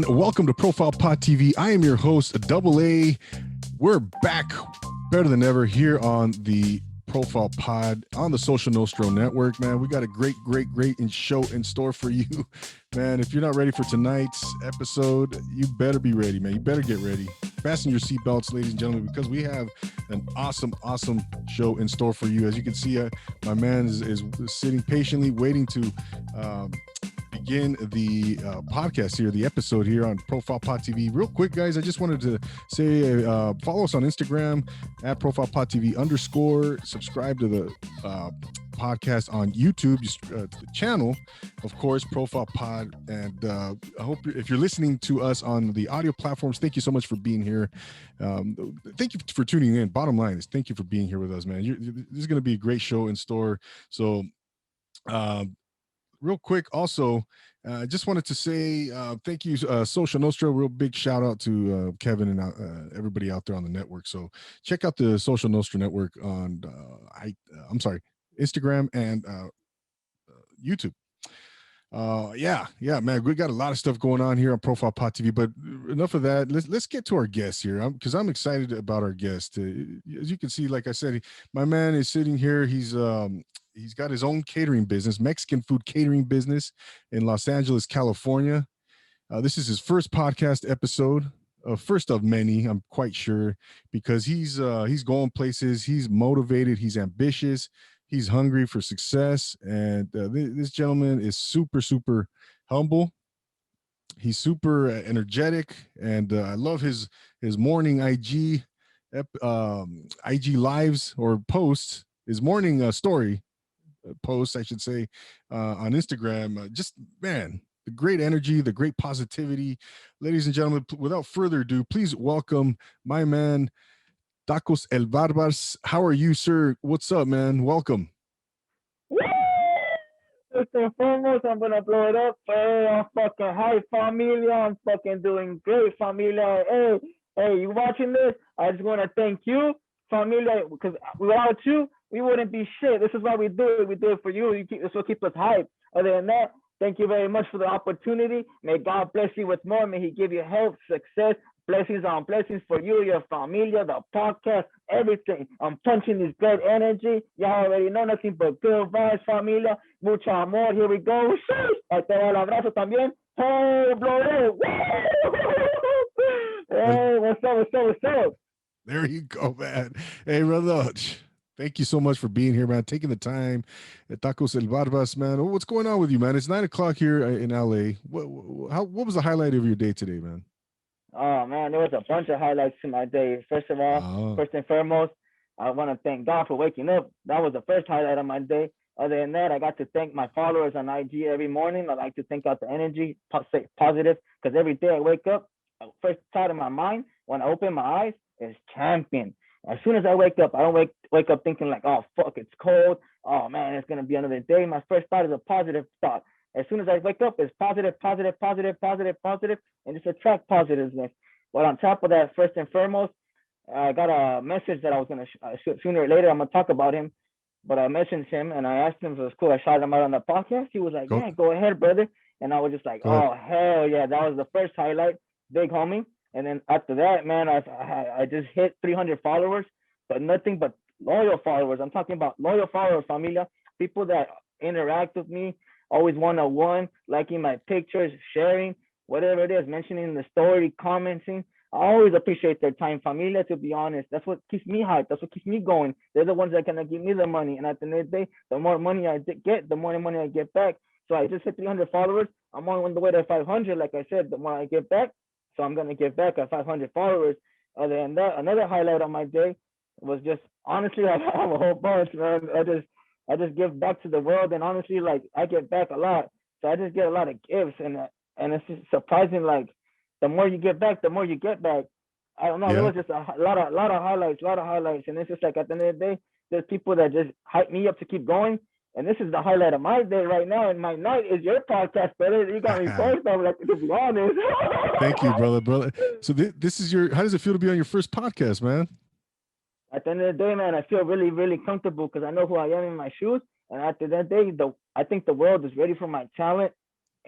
and welcome to Profile Pod TV. I am your host, Double A. We're back better than ever here on the Profile Pod on the Social Nostro Network, man. We got a great show in store for you, man. If you're not ready for tonight's episode, you better be ready, man. You better get ready. Fasten your seatbelts, ladies and gentlemen, because we have an awesome show in store for you. As you can see, my man is sitting patiently waiting to begin the podcast here, the episode here on Profile Pod TV. Real quick, guys, I just wanted to say follow us on Instagram at Profile Pod TV _. Subscribe to the podcast on YouTube, just the channel, of course, Profile Pod. And I hope if you're listening to us on the audio platforms, thank you so much for being here. Thank you for tuning in. Bottom line is thank you for being here with us, man. This is going to be a great show in store. So real quick, also, I just wanted to say thank you, Social Nostro. Real big shout out to Kevin and everybody out there on the network. So check out the Social Nostro network on Instagram and YouTube. Yeah, man, we got a lot of stuff going on here on Profile Pod TV. But enough of that. Let's get to our guest here, because I'm excited about our guest. As you can see, like I said, my man is sitting here. He's got his own catering business, Mexican food catering business in Los Angeles, California. This is his first podcast episode, first of many, I'm quite sure, because he's going places. He's motivated. He's ambitious. He's hungry for success. And this gentleman is super humble. He's super energetic. And I love his morning IG lives or posts, his morning story posts, I should say, on Instagram. Just, man, the great energy, the great positivity. Ladies and gentlemen, without further ado, please welcome my man, Tacos El VarBars. How are you, sir? What's up, man? Welcome. First and foremost, I'm gonna blow it up. Hey, I'm fucking hype, familia. I'm fucking doing great, familia. Hey, you watching this? I just want to thank you, familia, because without you, we wouldn't be shit. This is why we do it. We do it for you. This will keep us hype. Other than that, thank you very much for the opportunity. May God bless you with more. May He give you health, success, blessings on blessings for you, your familia, the podcast, everything. I'm punching this great energy. Y'all already know nothing but good vibes, familia. Mucho amor. Here we go. Este el abrazo también. Hey, blow. Hey, what's up? There you go, man. Hey, brother. Thank you so much for being here, man. Taking the time at Tacos El VarBars, man. What's going on with you, man? It's 9:00 here in LA. What was the highlight of your day today, man? Oh, man, there was a bunch of highlights to my day. First of all, first and foremost, I want to thank God for waking up. That was the first highlight of my day. Other than that, I got to thank my followers on IG every morning. I like to think out the energy, stay positive, because every day I wake up, first thought in my mind when I open my eyes is champion. As soon as I wake up, I don't wake up thinking like, oh, fuck, it's cold. Oh, man, it's going to be another day. My first thought is a positive thought. As soon as I wake up, it's positive, and just attract positiveness. But on top of that, first and foremost, I got a message that I was going to, sooner or later, I'm going to talk about him. But I messaged him, and I asked him if it was cool. I shouted him out on the podcast. He was like, yeah, go ahead, brother. And I was just like, oh, hell yeah. That was the first highlight, big homie. And then after that, man, I just hit 300 followers, but nothing but loyal followers. I'm talking about loyal followers, familia, people that interact with me, always one-on-one, liking my pictures, sharing, whatever it is, mentioning the story, commenting. I always appreciate their time, familia, to be honest. That's what keeps me hyped. That's what keeps me going. They're the ones that can give me the money. And at the end of the day, the more money I get, the more money I get back. So I just hit 300 followers. I'm on the way to 500. Like I said, the more I get back, so I'm going to give back at 500 followers. Other than that, another highlight of my day was just, honestly, I have a whole bunch, man. I just give back to the world. And honestly, like, I get back a lot. So I just get a lot of gifts. And it's just surprising, like, the more you get back, the more you get back. I don't know. Yeah. There was just a lot of highlights. And it's just like, at the end of the day, there's people that just hype me up to keep going. And this is the highlight of my day right now. And my night is your podcast, brother. You got me first, I'm like, to be honest. Thank you, brother. So this is how does it feel to be on your first podcast, man? At the end of the day, man, I feel really, really comfortable because I know who I am in my shoes. And at the end of the day, I think the world is ready for my talent.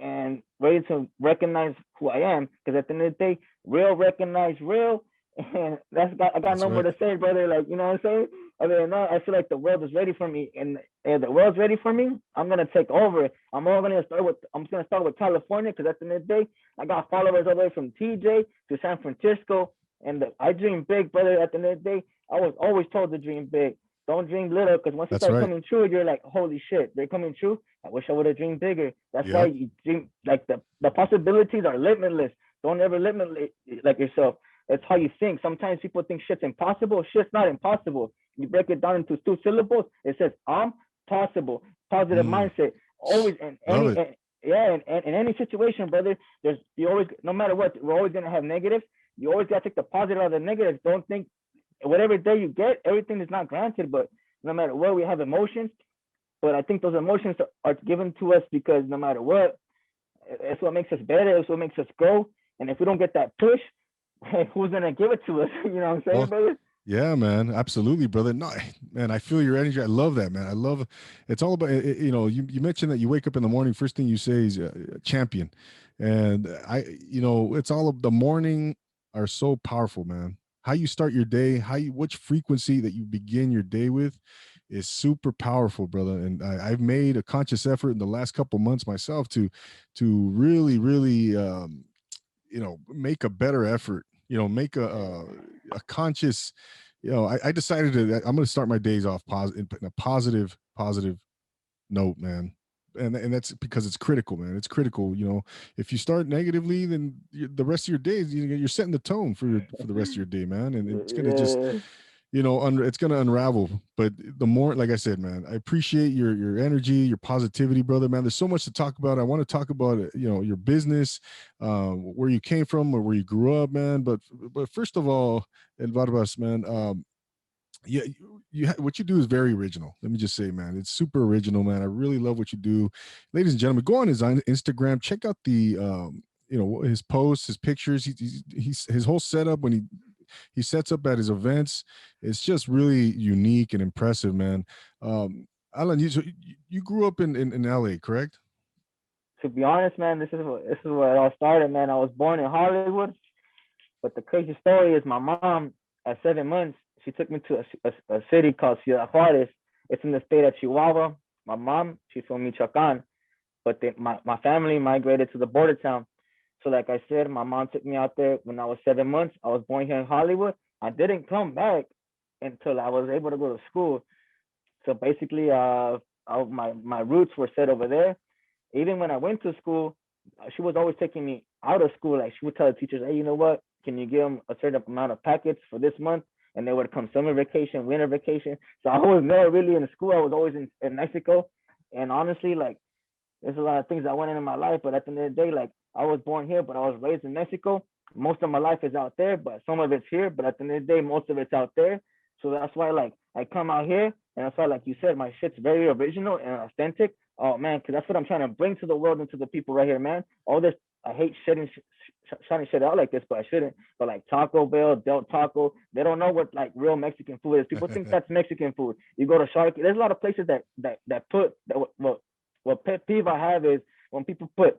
and ready to recognize who I am. Because at the end of the day, real recognize real, and I got That's no more right. to say, brother. Like, you know what I'm saying? Other than that, I feel like the world is ready for me, and if the world's ready for me, I'm gonna take over. I'm just gonna start with California, because at the end of the day, I got followers all the way from TJ to San Francisco, and I dream big, brother. At the end of the day, I was always told to dream big. Don't dream little, because once you That's start right. coming true, you're like, holy shit, they're coming true. I wish I would have dreamed bigger. That's why Yep. you dream, like the possibilities are limitless. Don't ever limit like yourself. That's how you think. Sometimes people think shit's impossible. Shit's not impossible. You break it down into 2 syllables. It says possible. Positive Mm. mindset. Always in Love any it. yeah, in any situation, brother. There's you always, no matter what, we're always gonna have negatives. You always gotta take the positive out of the negatives. Don't think whatever day you get, everything is not granted. But no matter what, we have emotions. But I think those emotions are given to us because no matter what, it's what makes us better. It's what makes us grow. And if we don't get that push, who's gonna give it to us? You know what I'm saying, Well, brother? yeah, man, absolutely, brother. No, man, I feel your energy. I love that, man. I love. It's all about you know. You mentioned that you wake up in the morning. First thing you say is champion, and it's all of the morning are so powerful, man. How you start your day, which frequency that you begin your day with, is super powerful, brother. And I've made a conscious effort in the last couple months myself to really, really, make a better effort, make a conscious, I decided that I'm going to start my days off in a positive note, man. And that's because it's critical, man. It's critical. If you start negatively, then the rest of your days, you're setting the tone for the rest of your day, man. And it's going to just, Yeah. it's going to unravel. But the more, like I said, man, I appreciate your energy, your positivity, brother, man. There's so much to talk about. I want to talk about your business, where you came from or where you grew up, man. But first of all, El VarBars, man, yeah, what you do is very original. Let me just say, man, it's super original, man. I really love what you do. Ladies and gentlemen, go on his Instagram, check out the his posts, his pictures. He's his whole setup when he sets up at his events. It's just really unique and impressive, man. Alan, you grew up in LA, correct? To be honest, man, this is where it all started, man. I was born in Hollywood, but the crazy story is my mom at 7 months she took me to a city called Ciudad Juarez. It's in the state of Chihuahua. My mom, she's from Michoacan, but my family migrated to the border town. So like I said, my mom took me out there when I was 7 months. I was born here in Hollywood. I didn't come back until I was able to go to school. So basically, my roots were set over there. Even when I went to school, she was always taking me out of school. Like she would tell the teachers, "Hey, you know what? Can you give them a certain amount of packets for this month?" And they would come summer vacation, winter vacation. So I was never really in school. I was always in Mexico. And honestly, like there's a lot of things that went into my life, but at the end of the day, like I was born here, but I was raised in Mexico. Most of my life is out there, but some of it's here. But at the end of the day, most of it's out there. So that's why, like, I come out here, and that's why, like you said, my shit's very original and authentic. Oh man, because that's what I'm trying to bring to the world and to the people right here, man. All this, I hate shutting shit out like this, but I shouldn't. But like Taco Bell, Del Taco, they don't know what like real Mexican food is. People think that's Mexican food. You go to Shark, there's a lot of places that put that what pet peeve I have is when people put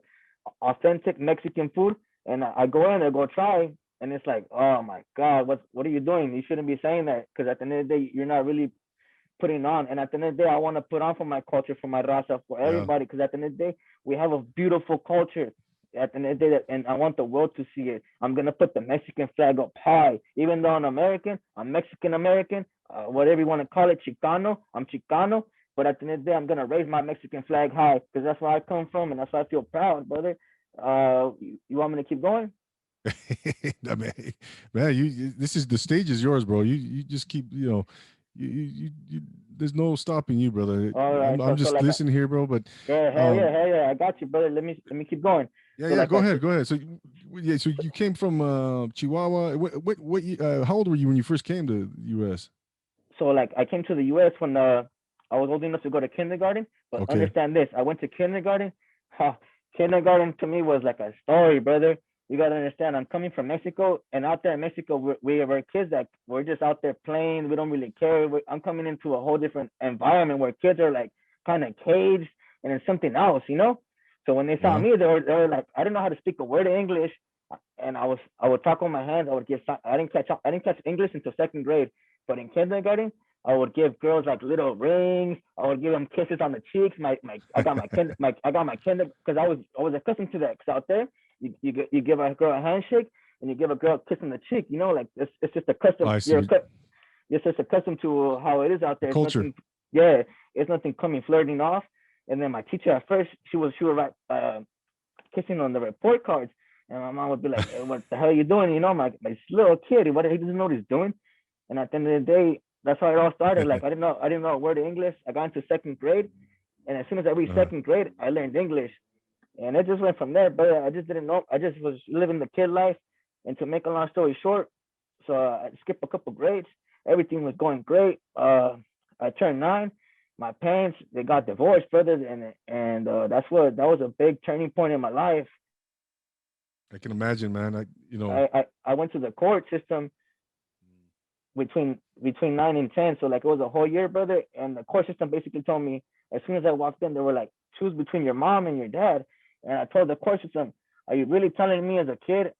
authentic Mexican food and I go in, I go try, and it's like, oh my god, what are you doing? You shouldn't be saying that because at the end of the day, you're not really putting on. And at the end of the day, I want to put on for my culture, for my raza, for Yeah. everybody, because at the end of the day, we have a beautiful culture. At the end of the day, and I want the world to see it. I'm gonna put the Mexican flag up high, even though I'm American, I'm Mexican American, whatever you want to call it, Chicano. I'm Chicano, but at the end of the day, I'm gonna raise my Mexican flag high because that's where I come from, and that's why I feel proud, brother. You want me to keep going? I mean, man, this is the stage is yours, bro. You just keep, there's no stopping you, brother. All right, I'm so just like, listening here, bro. But yeah, um, hell yeah, I got you, brother. Let me keep going. yeah, So yeah, like go I ahead, said, go ahead. So yeah, so you came from Chihuahua. How old were you when you first came to the U.S.? so like I came to the U.S. when I was old enough to go to kindergarten. But Okay. understand this: I went to kindergarten. Ha, kindergarten to me was like a story, brother. You gotta understand. I'm coming from Mexico, and out there in Mexico, we were kids that we're just out there playing. We don't really care. I'm coming into a whole different environment where kids are like kind of caged and it's something else, you know. So when they saw me, they were like, I didn't know how to speak a word of English, and I would talk with my hands. I didn't catch English until second grade, but in kindergarten, I would give girls like little rings. I would give them kisses on the cheeks. I got my kinder because I was accustomed to that. Because out there, you give a girl a handshake and you give a girl a kiss on the cheek. You know, like it's just a custom. You're just accustomed to how it is out there. Culture. It's nothing coming flirting off. And then my teacher at first, she would write kissing on the report cards, and my mom would be like, hey, "What the hell are you doing?" You know, my little kid, he doesn't know what he's doing. And at the end of the day, that's how it all started. Like I didn't know a word of English. I got into second grade, and as soon as I reached second grade, I learned English, and it just went from there. But I just didn't know. I just was living the kid life, and to make a long story short, so I skipped a couple grades. Everything was going great. I turned 9. My parents, they got divorced, brother, and that was a big turning point in my life. I can imagine, man. I went to the court system between 9 and 10, so like it was a whole year, brother. And the court system basically told me as soon as I walked in, they were like, choose between your mom and your dad. And I told the court system, are you really telling me as a kid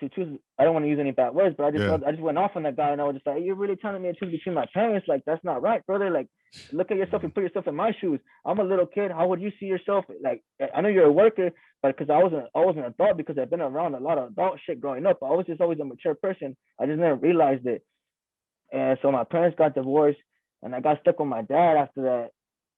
to choose? I don't want to use any bad words, but I just went off on that guy, and I was just like, you're really telling me to choose between my parents? Like, that's not right, brother. Like, look at yourself and put yourself in my shoes. I'm a little kid. How would you see yourself? Like, I know you're a worker, but because I was an adult, because I've been around a lot of adult shit growing up. I was just always a mature person. I just never realized it. And so my parents got divorced, and I got stuck with my dad after that.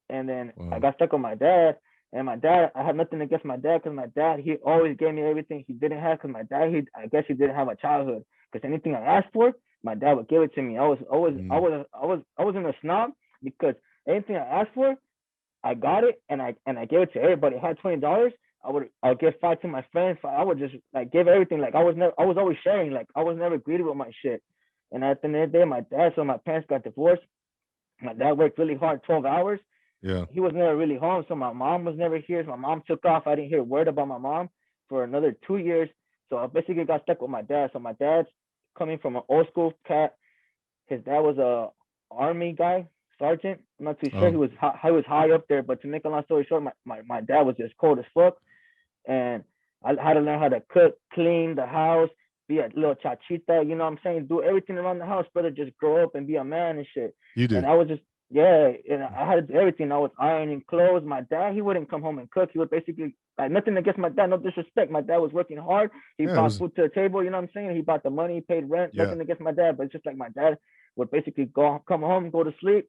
And then I got stuck with my dad. And my dad, I had nothing against my dad, because my dad, he always gave me everything he didn't have, because my dad, I guess he didn't have a childhood. Because anything I asked for, my dad would give it to me. I wasn't a snob, because anything I asked for, I got it, and I gave it to everybody. I had $20, I'll give 5 to my friends. I would just like give everything. Like I was always sharing. Like I was never greedy with my shit. And at the end of the day, my parents got divorced. My dad worked really hard, 12 hours. Yeah. He was never really home, so my mom was never here. So my mom took off. I didn't hear a word about my mom for another 2 years. So I basically got stuck with my dad. So my dad's coming from an old school cat. His dad was a army guy, sergeant. I'm not too sure. He was high up there. But to make a long story short, my dad was just cold as fuck. And I had to learn how to cook, clean the house, be a little chachita, you know what I'm saying? Do everything around the house, brother. Just grow up and be a man and shit. You did. And I was just, and I had to do everything. I was ironing clothes. My dad, he wouldn't come home and cook. He would basically, like, nothing against my dad, no disrespect. My dad was working hard. He brought food to the table, you know what I'm saying? He brought the money, he paid rent, nothing against my dad. But it's just like my dad would basically come home, go to sleep,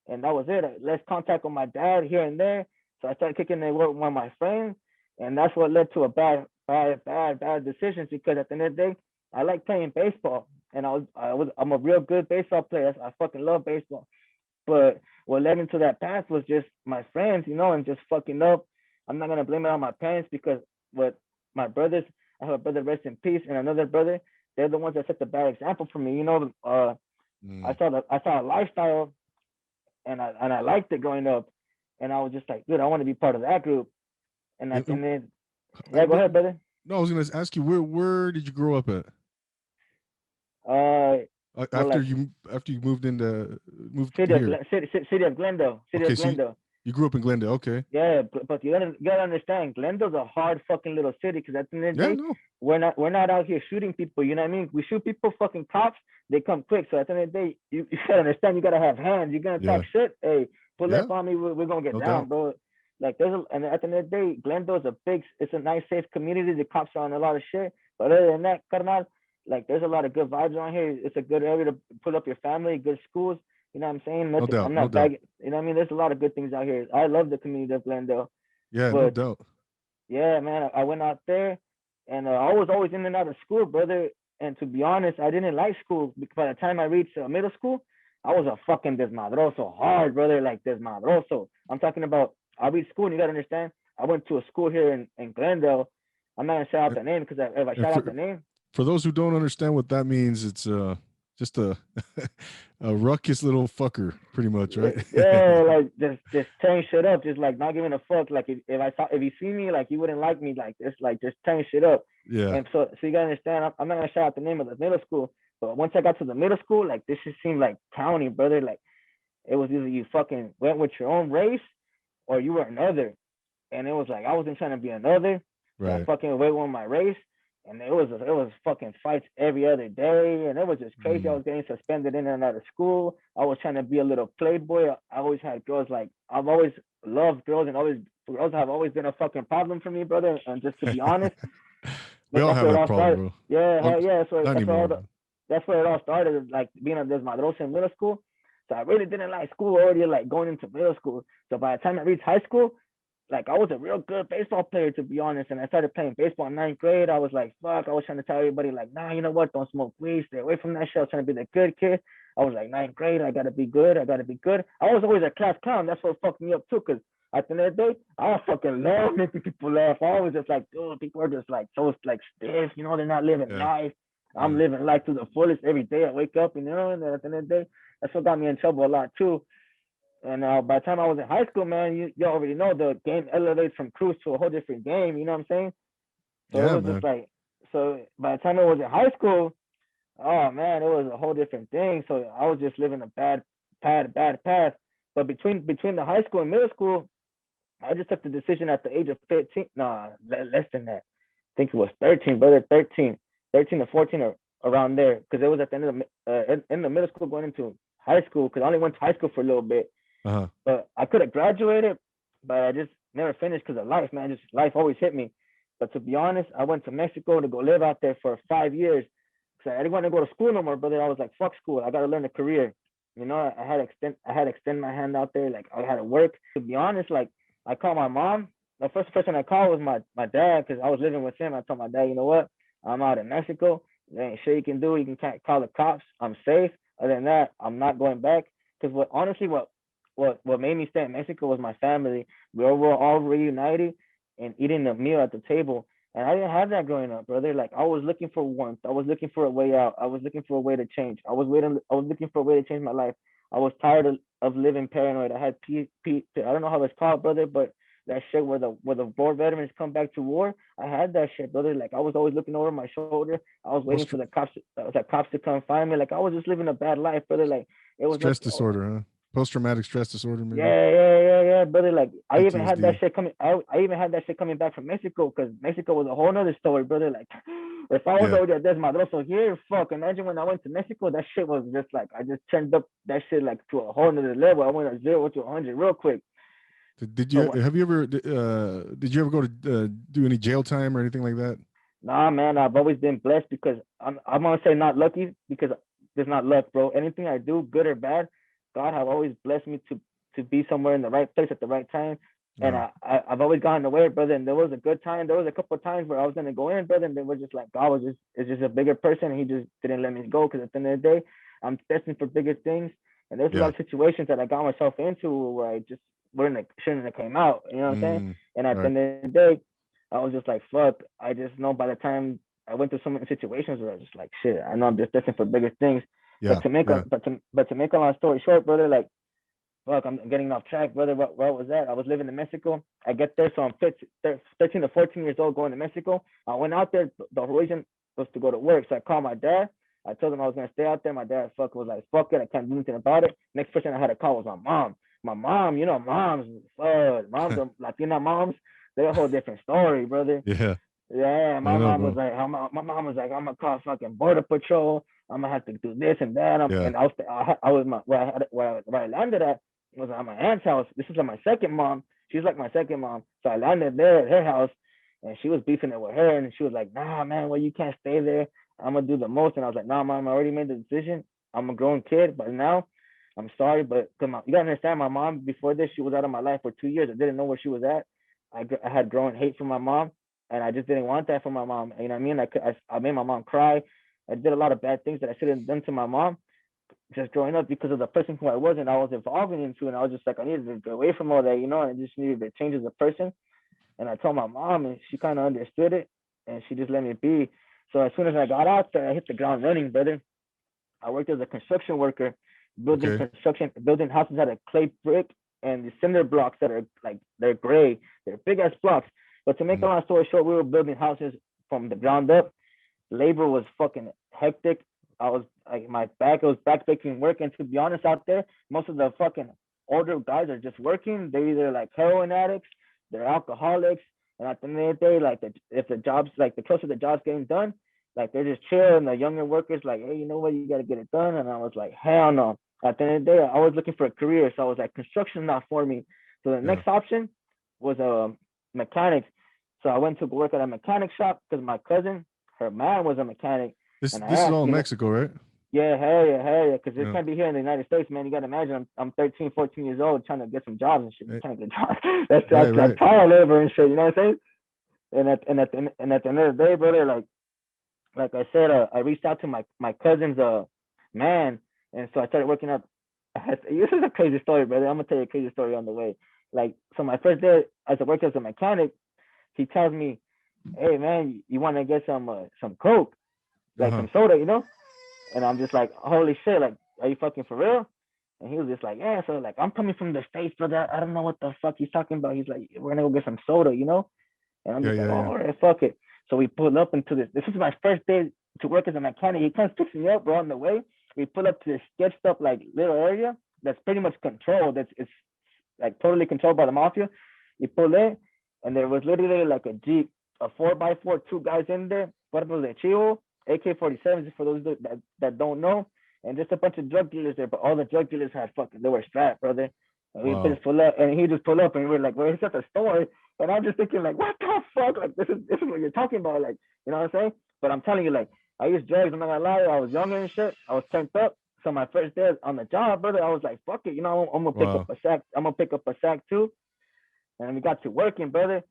and that was it. Less contact with my dad here and there. So I started kicking it with one of my friends, and that's what led to a bad decisions, because at the end of the day, I like playing baseball, and I'm a real good baseball player. I fucking love baseball. But what led into that path was just my friends, you know, and just fucking up. I'm not gonna blame it on my parents, because what my brothers, I have a brother, rest in peace, and another brother, they're the ones that set the bad example for me. You know, I saw a lifestyle, and I liked it growing up, and I was just like, dude, I want to be part of that group. And then, go ahead, brother. No, I was gonna ask you, where did you grow up at? After you moved city of Glendale. You grew up in Glendale, okay? Yeah, but you gotta understand, Glendale's a hard fucking little city, because at the end of the day, we're not out here shooting people. You know what I mean? We shoot people, fucking cops, they come quick. So at the end of the day, you gotta understand, you gotta have hands. You're gonna talk shit. Hey, pull up on me, we're gonna get down, bro. Like and at the end of the day, Glendale's it's a nice, safe community. The cops are on a lot of shit. But other than that, carnal, like there's a lot of good vibes around here. It's a good area to put up your family, good schools. You know what I'm saying? I'm not bagging. You know what I mean? There's a lot of good things out here. I love the community of Glendale. Yeah, no doubt. Yeah, man. I went out there, and I was always in and out of school, brother. And to be honest, I didn't like school, because by the time I reached middle school, I was a fucking desmadroso, hard, brother, like desmadroso. I'm talking about, I reached school, and you gotta understand, I went to a school here in Glendale. I'm not gonna shout out the name, because if I shout out the name. For those who don't understand what that means, it's just a ruckus little fucker, pretty much, right? Yeah, like just tearing shit up, just like not giving a fuck. Like if you see me, like you wouldn't like me, like just tearing shit up. Yeah. And so you gotta understand, I'm not gonna shout out the name of the middle school, but once I got to the middle school, like this just seemed like county, brother. Like it was either you fucking went with your own race, or you were another. and it was like I wasn't trying to be another. So I Right. fucking went with my race, and it was fucking fights every other day, and it was just crazy. I Mm. was getting suspended in and out of school. I was trying to be a little playboy. I always had girls like I've always loved girls, and always girls have always been a fucking problem for me, brother. And just to be honest, We all that's have where it that all problem, started. bro. Yeah, Well, hell yeah. not That's where anymore, all man. that's where it all started. Like being a desmadroso in middle school. So I really didn't like school already, like going into middle school. So by the time I reached high school, like I was a real good baseball player to be honest. And I started playing baseball in ninth grade. I was like, fuck. I was trying to tell everybody like, nah, you know what? Don't smoke weed. Stay away from that shit. I was trying to be the good kid. I was like ninth grade. I gotta be good. I gotta be good. I was always a class clown. That's what fucked me up too. Cause at the end of the day, I fucking love making people laugh. I was just like, dude, people are just like so like stiff. You know, they're not living Yeah. life. I'm Yeah. living life to the fullest every day. I wake up, you know, and at the end of the day, that's what got me in trouble a lot too. And by the time I was in high school, man, you already know the game elevates from cruise to a whole different game. You know what I'm saying? So it Yeah, was just man. like, so by the time I was in high school, oh man, it was a whole different thing. So I was just living a bad path. But between the high school and middle school, I just took the decision at the age of 15. Nah, less than that. I think it was 13, brother, 13 to 14 or around there. Because it was at the end of in the middle school going into high school. Because I only went to high school for a little bit. Uh-huh. But I could have graduated, but I just never finished because of life, man. Just life always hit me. But to be honest, I went to Mexico to go live out there for 5 years. Cause I didn't want to go to school no more, brother. I was like, fuck school. I gotta learn a career. You know, I had to extend my hand out there. Like I had to work. To be honest, like I called my mom. The first person I called was my dad because I was living with him. I told my dad, you know what? I'm out in Mexico. There ain't shit you can do. You can can't call the cops. I'm safe. Other than that, I'm not going back. Because what honestly, what made me stay in Mexico was my family. We were all reunited and eating a meal at the table. And I didn't have that growing up, brother. Like I was looking for warmth. I was looking for a way out. I was looking for a way to change. I was looking for a way to change my life. I was tired of living paranoid. I had I don't know how it's called, brother, but that shit where the war veterans come back to war. I had that shit, brother. Like I was always looking over my shoulder. I was waiting Post for the cops to come find me. Like I was just living a bad life, brother. Like it was stress nothing. disorder, huh? Post-traumatic stress disorder, maybe. Yeah, brother. Like I even had that PTSD. shit coming. I even had that shit coming back from Mexico because Mexico was a whole nother story, brother. Like if I was Yeah. already at Desmadroso here, fuck. Imagine when I went to Mexico, that shit was just like I just turned up that shit like to a whole nother level. I went from 0 to 100 real quick. Did So you have you ever did you ever go to do any jail time or anything like that? nah, man, I've always been blessed because I'm gonna say not lucky because there's not luck, bro. Anything I do, good or bad, God have always blessed me to be somewhere in the right place at the right time. And Oh, I've always gotten away, brother. And there was a good time. There was a couple of times where I was gonna go in, brother, and they were just like God was just is just a bigger person, and He just didn't let me go because at the end of the day, I'm destined for bigger things. And there's a lot yeah. of situations that I got myself into where I just shouldn't have came out. You know what I'm saying? Mm, And at the right. end of the day, I was just like, fuck. I just know by the time I went through so many situations where I was just like, shit. I know I'm just destined for bigger things. Yeah. Yeah. But to make a long story short, brother, like, fuck, I'm getting off track, brother. Where was that? I was living in Mexico. I get there, so I'm 13 to 14 years old going to Mexico. I went out there. The reason was to go to work. So I called my dad. I told him I was gonna stay out there. My dad was like, fuck it, I can't do anything about it. Next person I had to call was my mom. My mom, you know, moms are Latina moms. They're a whole different story, brother. Yeah. Yeah, I know, bro. my mom was like, I'm gonna call fucking border patrol. I'm gonna have to do this and that. Yeah. And I was where I landed at was at my aunt's house. This is like my second mom. She's like my second mom. So I landed there at her house, and she was beefing it with her, and she was like, nah, man, well you can't stay there. I'm gonna do the most. And I was like, nah, mom, I already made the decision. I'm a grown kid, but now I'm sorry, but you gotta understand, my mom before this, she was out of my life for 2 years. I didn't know where she was at. I had grown hate for my mom, and I just didn't want that for my mom. You know what I mean? I made my mom cry. I did a lot of bad things that I shouldn't have done to my mom just growing up because of the person who I was and I was evolving into. And I was just like, I needed to get away from all that, you know, and I just needed to change as a person. And I told my mom, and she kind of understood it, and she just let me be. So as soon as I got out there, I hit the ground running, brother. I worked as a construction worker, Okay. building houses out of clay brick and the cinder blocks that are like they're gray, they're big ass blocks. But to make a Mm, long story short, we were building houses from the ground up. Labor was fucking hectic. I was like it was backbreaking work. And to be honest, out there, most of the fucking older guys are just working. They're either like heroin addicts, they're alcoholics, and at the end of the day, like if the jobs, like the closer the job's getting done, like they're just chill, and the younger workers like, hey, you know what, you got to get it done. And I was like, hell no. At the end of the day, I was looking for a career, so I was like, construction not for me. So the Yeah. next option was a mechanic. So I went to work at a mechanic shop because my cousin, her man was a mechanic, This and I this is asked, all in you know, Mexico, right? yeah, hell yeah, because this Yeah. can't be here in the United States, man. You got to imagine, I'm 13, 14 years old trying to get some jobs and shit. Eh, Trying to get jobs. That's Right, like right. trial labor and shit. You know what I'm saying? And at the end of the day, brother, like I said, I reached out to my cousin's man, and so I started working up. This is a crazy story, brother. I'm gonna tell you a crazy story on the way. Like, so my first day as I worked as a mechanic, he tells me, "Hey, man, you want to get some coke, like Uh-huh. some soda, you know?" And I'm just like, "Holy shit! Like, are you fucking for real?" And he was just like, "Yeah." So like, I'm coming from the States, brother. I don't know what the fuck he's talking about. He's like, "We're gonna go get some soda, you know?" And I'm Yeah, just like, yeah, oh, yeah. all right, fuck it. So we pull up into this. This is my first day to work as a mechanic. He comes picks me up, bro, on the way. We pull up to this sketched up like little area that's pretty much controlled. It's like totally controlled by the mafia. You pull in, and there was literally like a Jeep, a 4x4, two guys in there, Puertos de Chivo, AK-47s for those that don't know, and just a bunch of drug dealers there. But all the drug dealers had fucking, they were strapped, brother. And we Wow. just pull up, and he just pull up, and we were like, well, he's at the store. And I'm just thinking, like, what the fuck? Like, this is what you're talking about. Like, you know what I'm saying? But I'm telling you, like, I used drugs. I'm not gonna lie. I was younger and shit. I was turned up. So my first day on the job, brother, I was like, fuck it. You know, I'm gonna pick up Wow. a sack. I'm gonna pick up a sack too. And we got to working, brother.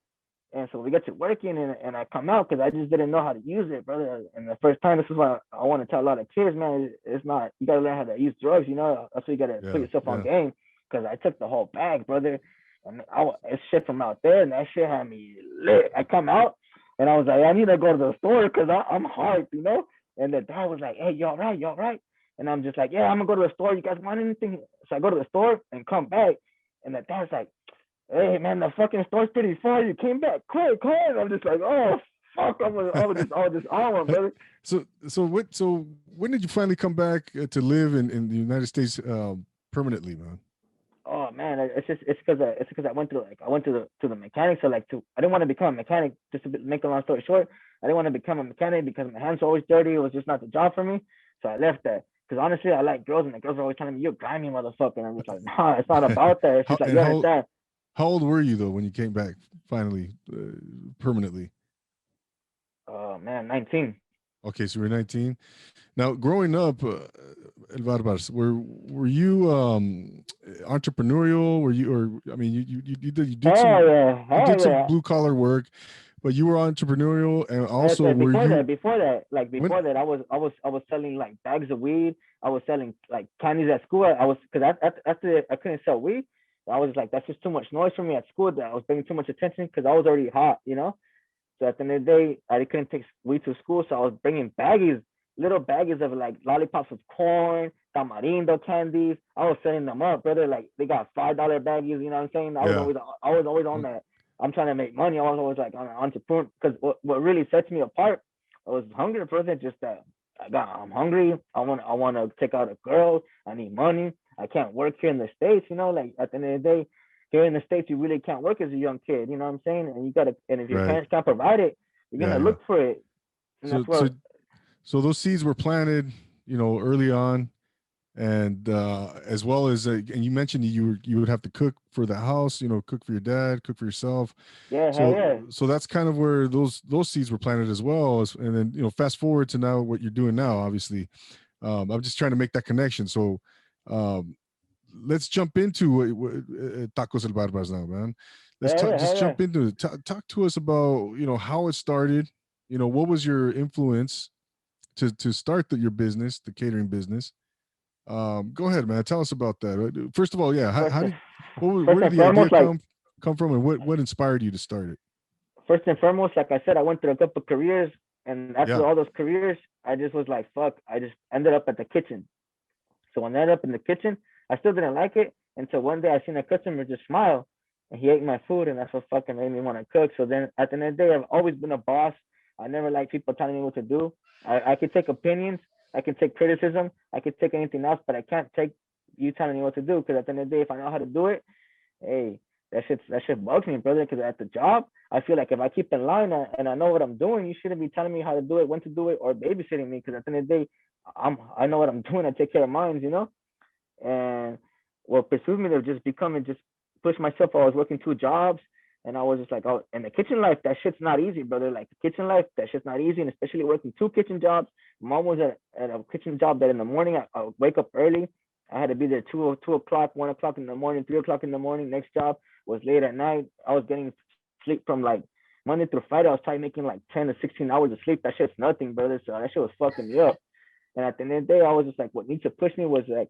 And so we get to working, and I come out because I just didn't know how to use it, brother. And the first time, this is why I want to tell a lot of kids, man, it's not, you got to learn how to use drugs, you know? That's why you got to put Yeah, yourself on yeah. game, because I took the whole bag, brother. And it's shit from out there, and that shit had me lit. I come out, and I was like, I need to go to the store because I'm hyped, you know? And the dad was like, hey, you all right? You all right? And I'm just like, yeah, I'm going to go to the store. You guys want anything? So I go to the store and come back, and the dad's like, hey man, the fucking store's pretty far. You came back quick, huh? I'm just like, oh fuck, I was just on one, brother. So when did you finally come back to live in the United States permanently, man? Oh man, it's because I went to the mechanic. So like, I didn't want to become a mechanic. Just to make a long story short, I didn't want to become a mechanic because my hands were always dirty. It was just not the job for me. So I left that. Because honestly, I like girls, and the girls are always telling me, "You're grimy, motherfucker." And I'm just like, nah, it's not about that. It's how just like, and you how understand? how old were you though when you came back finally permanently? Oh man, 19. Okay, so you were 19. Now, growing up, El VarBars, were you entrepreneurial? Were you, or I mean, Hell yeah, you hell did some yeah. blue collar work, but you were entrepreneurial, and also were Before you that, before that, like when? before that, I was selling like bags of weed. I was selling like candies at school. I was because after I couldn't sell weed. I was like, that's just too much noise for me at school. That I was bringing too much attention because I was already hot, you know. So at the end of the day, I couldn't take weed to school, so I was bringing baggies, little baggies of like lollipops with corn, tamarindo candies. I was setting them up, brother. Like they got $5 baggies. You know what I'm saying? Yeah. I was always on that. I'm trying to make money. I was always like on an entrepreneur because what really sets me apart, I was hungry, brother. Just that I'm hungry. I want to take out a girl. I need money. I can't work here in the States. You know, like at the end of the day, here in the States, you really can't work as a young kid. You know what I'm saying? And you gotta, and if your Right. parents can't provide it, you're Yeah, gonna yeah. look for it. And So that's so where, so those seeds were planted, early on, and as well as and you mentioned you would have to cook for the house, cook for your dad, cook for yourself. yeah, hell So yeah, so that's kind of where those seeds were planted as well. And then fast forward to now what you're doing now. Obviously, I'm just trying to make that connection. So um, let's jump into Tacos El VarBars now, man. Let's hell yeah, just hell yeah. jump into it. Talk to us about how it started. What was your influence to start your business, the catering business. Go ahead, man. Tell us about that. First of all, yeah, First, how and- did where first did and the idea foremost, like come from, and what inspired you to start it? first and foremost, like I said, I went through a couple of careers, and after Yeah. all those careers, I just was like, fuck. I just ended up at the kitchen. So when I ended up in the kitchen, I still didn't like it until one day I seen a customer just smile, and he ate my food, and that's what fucking made me want to cook. So then at the end of the day, I've always been a boss. I never like people telling me what to do. I could take opinions, I can take criticism, I could take anything else, but I can't take you telling me what to do because at the end of the day, if I know how to do it, hey. that shit bugs me, brother. Because at the job, I feel like if I keep in line and I know what I'm doing, you shouldn't be telling me how to do it, when to do it, or babysitting me. Because at the end of the day, I know what I'm doing. I take care of mine, you know. And what pursued me to just push myself. I was working 2 jobs, and I was just like, oh, and the kitchen life, that shit's not easy, brother. Like the kitchen life, that shit's not easy, and especially working 2 kitchen jobs. Mom was at a kitchen job that in the morning I would wake up early. I had to be there two o'clock, 1 o'clock in the morning, 3 o'clock in the morning. Next job was late at night. I was getting sleep from like Monday through Friday. I was probably making like 10 to 16 hours of sleep. That shit's nothing, brother. So that shit was fucking me up. And at the end of the day, I was just like, what needs to push me was like,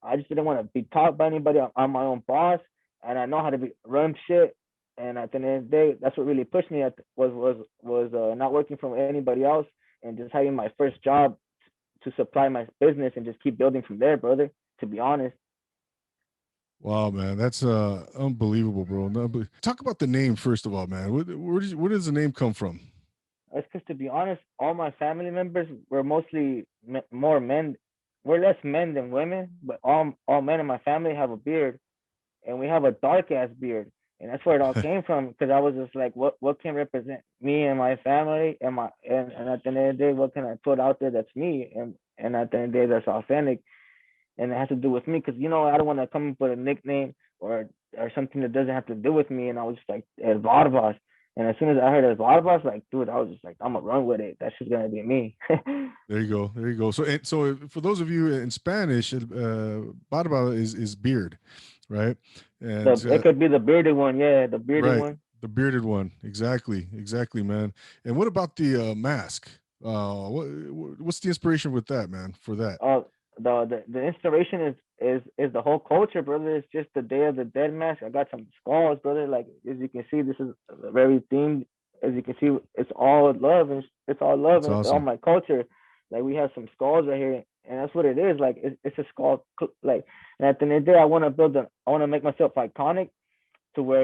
I just didn't want to be taught by anybody. I'm my own boss, and I know how to run shit. And at the end of the day, that's what really pushed me. Was not working for anybody else, and just having my first job to supply my business and just keep building from there, brother. To be honest. Wow, man, that's unbelievable, bro. Talk about the name first of all, man. Where does the name come from? That's because, to be honest, all my family members were mostly more men. We're less men than women, but all men in my family have a beard, and we have a dark ass beard, and that's where it all came from. Because I was just like, what can represent me and my family, and at the end of the day, what can I put out there that's me, and at the end of the day, that's authentic, and it has to do with me. Because I don't want to come up with a nickname or something that doesn't have to do with me. And I was just like, El VarBars. And as soon as I heard El VarBars, like, dude, I was just like, I'm gonna run with it. That's just gonna be me. There you go. There you go. So for those of you in Spanish, barba is beard, right? And it could be the bearded one, yeah, the bearded right, one. the bearded one. Exactly, man. And what about the mask? What's the inspiration with that, man? For that? The inspiration is the whole culture, brother. It's just the Day of the Dead mask. I got some skulls, brother. Like, as you can see, this is very themed. As you can see, it's all love, and it's all love, That's and it's all awesome. my culture. Like, we have some skulls right here, and that's what it is. Like, it's a skull. Like, and at the end of the day, I want to make myself iconic to where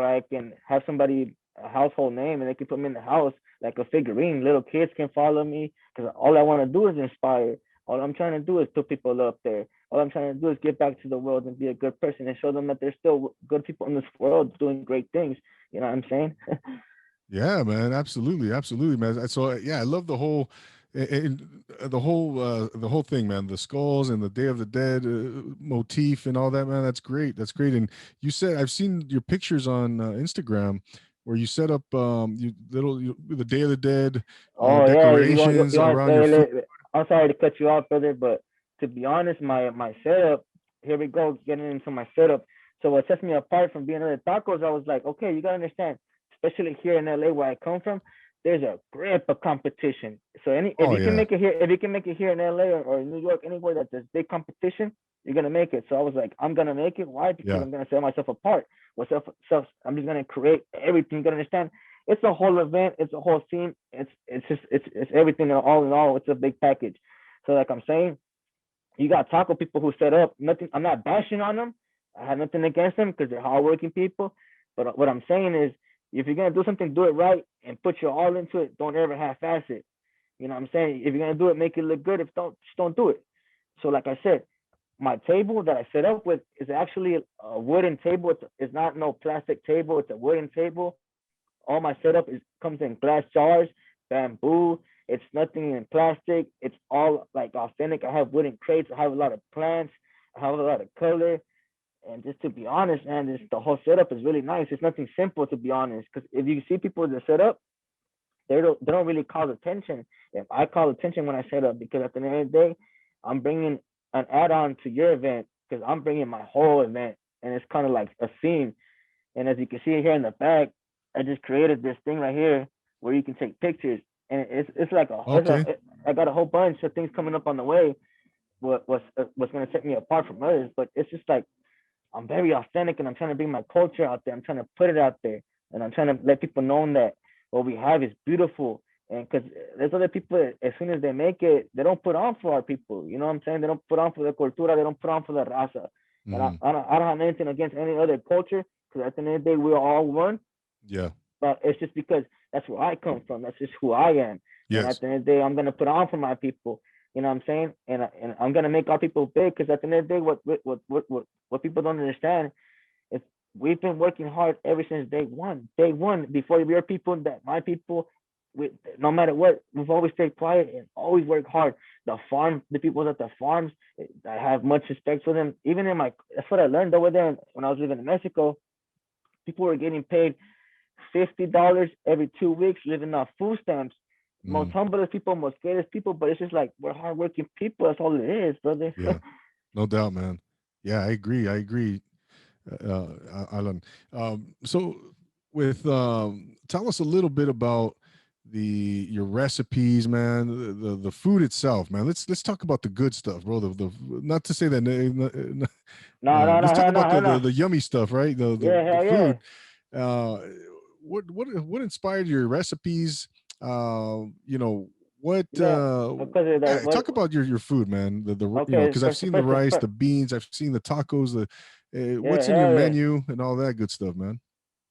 I can have somebody a household name, and they can put me in the house like a figurine. Little kids can follow me because all I want to do is inspire. All I'm trying to do is put people up there. All I'm trying to do is give back to the world and be a good person and show them that there's still good people in this world doing great things. You know what I'm saying? Yeah, man, absolutely, man. So yeah, I love the whole, the whole thing, man. The skulls and the Day of the Dead motif and all that, man. That's great. That's great. And you said I've seen your pictures on Instagram where you set up the Day of the Dead Oh yeah, decorations around your food. I'm sorry to cut you off, brother, but to be honest, my setup. Here we go, getting into my setup. So what sets me apart from being other tacos, I was like, okay, you gotta understand, especially here in LA where I come from, there's a grip of competition. So if Oh you can yeah, make it here, if you can make it here in LA or New York, anywhere that there's big competition, you're gonna make it. So I was like, I'm gonna make it. Why? Because yeah. I'm gonna set myself apart. I'm just gonna create everything. You gotta understand. It's a whole event. It's a whole scene. It's everything all in all. It's a big package. So like I'm saying, you got taco people who set up. Nothing. I'm not bashing on them. I have nothing against them because they're hardworking people. But what I'm saying is, if you're gonna do something, do it right and put your all into it. Don't ever half-ass it. You know what I'm saying? If you're gonna do it, make it look good. If don't, just don't do it. So like I said, my table that I set up with is actually a wooden table. It's not no plastic table. It's a wooden table. All my setup comes in glass jars, bamboo. It's nothing in plastic. It's all like authentic. I have wooden crates. I have a lot of plants. I have a lot of color. And just to be honest, man, the whole setup is really nice. It's nothing simple, to be honest. Because if you see people that set up, they don't really call attention. If I call attention when I set up, because at the end of the day, I'm bringing an add-on to your event because I'm bringing my whole event, and it's kind of like a theme. And as you can see here in the back, I just created this thing right here where you can take pictures, and it's like Okay. I got a whole bunch of things coming up on the way. What's going to set me apart from others? But it's just like I'm very authentic, and I'm trying to bring my culture out there. I'm trying to put it out there, and I'm trying to let people know that what we have is beautiful. And because there's other people, as soon as they make it, they don't put on for our people. You know what I'm saying? They don't put on for the cultura. They don't put on for the raza. And Mm, I don't have anything against any other culture because at the end of the day, we're all one. yeah. But it's just because that's where I come from. That's just who I am. And Yes. at the end of the day, I'm gonna put on for my people. You know what I'm saying? And I'm gonna make our people big because at the end of the day, what people don't understand is we've been working hard ever since day one. Day one, before your people, that my people, no matter what, we've always stayed quiet and always worked hard. The people at the farms, I have much respect for them. Even in that's what I learned over there when I was living in Mexico. People were getting paid $50 every 2 weeks, living off food stamps. Most humblest people, most greatest people, but it's just like we're hardworking people. That's all it is, brother. Yeah, no doubt, man. Yeah, I agree. Alan. So with tell us a little bit about your recipes, man. The food itself, man. Let's talk about the good stuff, bro. The not to say that No, let's talk about no. the yummy stuff, right? The Yeah, hell food. Uh, what inspired your recipes? You know what? yeah. Because of Yeah, that, talk about your food, man. You know, okay, because I've seen the rice, the beans, I've seen the tacos, yeah, what's in your hell yeah. menu and all that good stuff, man.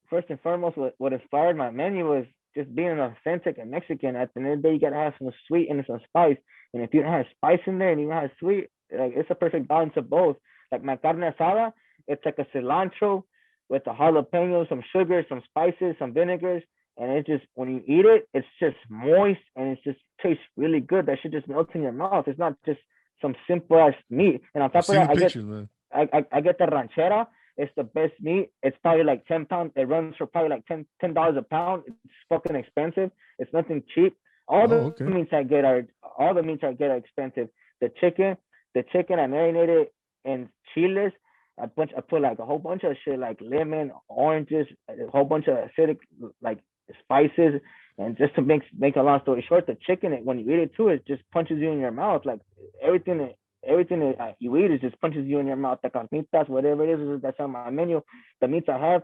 First and foremost, what inspired my menu was just being an authentic and Mexican. At the end of the day, you gotta have some sweet and some spice. And if you don't have spice in there and you don't have sweet, like it's a perfect balance of both. Like my carne asada, it's like a cilantro with a jalapeno, some sugar, some spices, some vinegars, and it just when you eat it, it's just moist and it just tastes really good. That shit just melts in your mouth. It's not just some simple ass meat. And on I've top of seen that, the pictures, man. I get the ranchera. It's the best meat. It's probably like 10 pounds. It runs for probably like $10 a pound. It's fucking expensive. It's nothing cheap. All Oh, the okay. meats I get are are expensive. The chicken, I marinate it in chiles. I put like a whole bunch of shit like lemon, oranges, a whole bunch of acidic like spices, and just to make a long story short, the chicken when you eat it too, it just punches you in your mouth. Like everything everything that you eat is just punches you in your mouth. The carnitas, whatever it is that's on my menu. The meats I have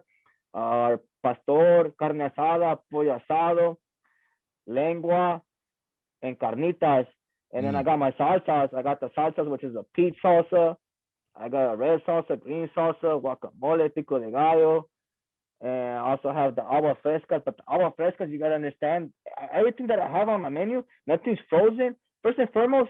are pastor, carne asada, pollo asado, lengua, and carnitas. And then I got my salsas. I got the salsas, which is a peach salsa. I got a red salsa, green salsa, guacamole, pico de gallo. And I also have the agua frescas. But the agua frescas, you gotta understand, everything that I have on my menu, nothing's frozen. First and foremost,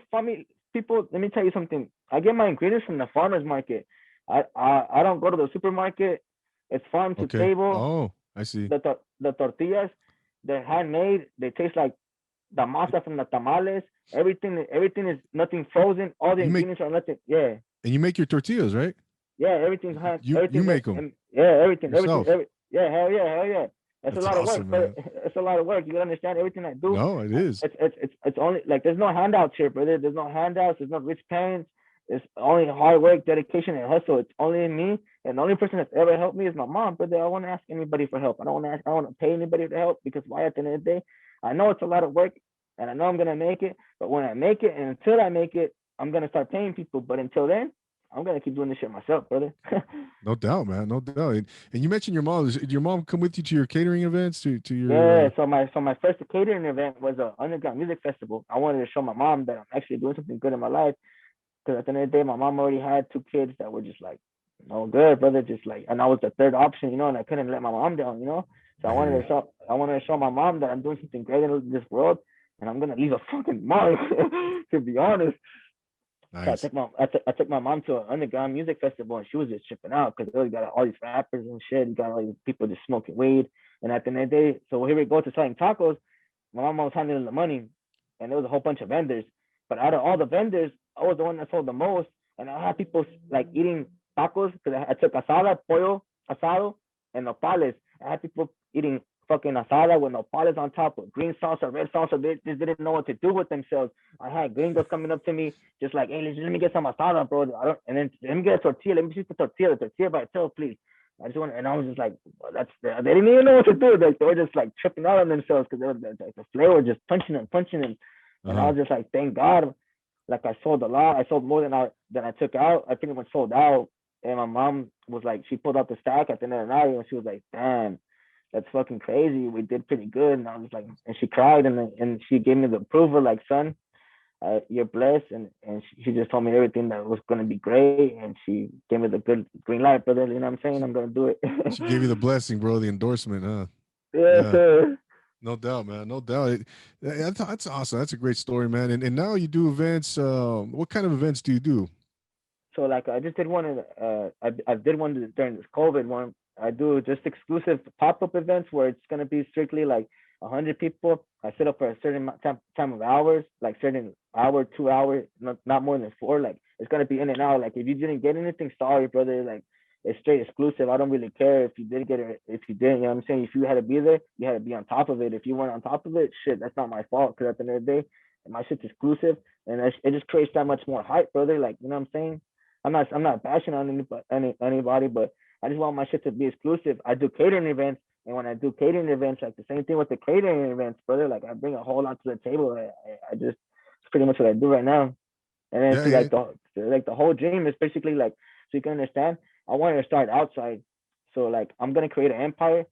people, let me tell you something. I get my ingredients from the farmers market. I don't go to the supermarket. It's farm to Okay. table. Oh, I see. The tortillas, they're handmade. They taste like the masa from the tamales. Everything is nothing frozen. All the You make ingredients are nothing. Yeah, and you make your tortillas, right? yeah. Everything's hand. You Everything's make them yeah. Everything. yourself. Yeah, hell yeah. It's a That's lot of work, awesome, but man. it's a lot of work. You gotta understand everything I do. No, it is. It's only like there's no handouts here, brother. There's no handouts. There's no rich parents. It's only hard work, dedication, and hustle. It's only me, and the only person that's ever helped me is my mom, brother. I don't want to ask anybody for help. I don't want to ask. I don't want to pay anybody to help because why? At the end of the day, I know it's a lot of work, and I know I'm gonna make it. But when I make it, and until I make it, I'm gonna start paying people. But until then, I'm gonna keep doing this shit myself, brother. No doubt, man. No doubt. And you mentioned your mom. Did your mom come with you to your catering events? To your Yeah, so my first catering event was a underground music festival. I wanted to show my mom that I'm actually doing something good in my life. Because at the end of the day, my mom already had two kids that were just like, no good, brother. Just like, and I was the third option, and I couldn't let my mom down. So I hear you. I wanted to show my mom that I'm doing something great in this world, and I'm gonna leave a fucking mark, to be honest. So Nice. I took my mom to an underground music festival, and she was just tripping out because you got all these rappers and shit. You got all these people just smoking weed, and at the end of the day, so here we go to selling tacos. My mom was handling the money, and there was a whole bunch of vendors. But out of all the vendors, I was the one that sold the most, and I had people like eating tacos because I took asada, pollo asado, and nopales. I had people eating fucking asada with nopales on top with green salsa, red salsa. They just didn't know what to do with themselves. I had gringos coming up to me just like, hey, let me get some asada, bro. And then let me get a tortilla. Let me see the tortilla by itself, please. And I was just like, well, they didn't even know what to do. Like they were just like tripping out on themselves because the flavor just punching them. And I was just like, thank God. Like I sold a lot. I sold more than I took out. I pretty much sold out. And my mom was like, she pulled out the stack at the end of the night, and she was like, damn, that's fucking crazy. We did pretty good. And I was like, and she cried, and she gave me the approval, like, son, you're blessed. And she just told me everything that was gonna be great, and she gave me the good green light, brother. You know what I'm saying? I'm gonna do it. She gave you the blessing, bro, the endorsement, huh? Yeah, Yeah. sir. No doubt, man. No doubt. That's awesome. That's a great story, man. And now you do events. What kind of events do you do? So like I just did one. I did one during this COVID one. I do just exclusive pop-up events where it's gonna be strictly like 100 people. I set up for a certain time of hours, like certain hour, 2 hours, not more than four. Like it's gonna be in and out. Like if you didn't get anything, sorry, brother. Like it's straight exclusive. I don't really care if you did get it, if you didn't. You know what I'm saying? If you had to be there, you had to be on top of it. If you weren't on top of it, shit, that's not my fault. Because at the end of the day, my shit's exclusive, and it just creates that much more hype, brother. Like you know what I'm saying? I'm not bashing on anybody, but I just want my shit to be exclusive. I do catering events, and when I do catering events, like the same thing with the catering events, brother. Like I bring a whole lot to the table. I just it's pretty much what I do right now. And then Yeah, to yeah. the whole dream is basically like so you can understand. I wanted to start outside, so like I'm gonna create an empire.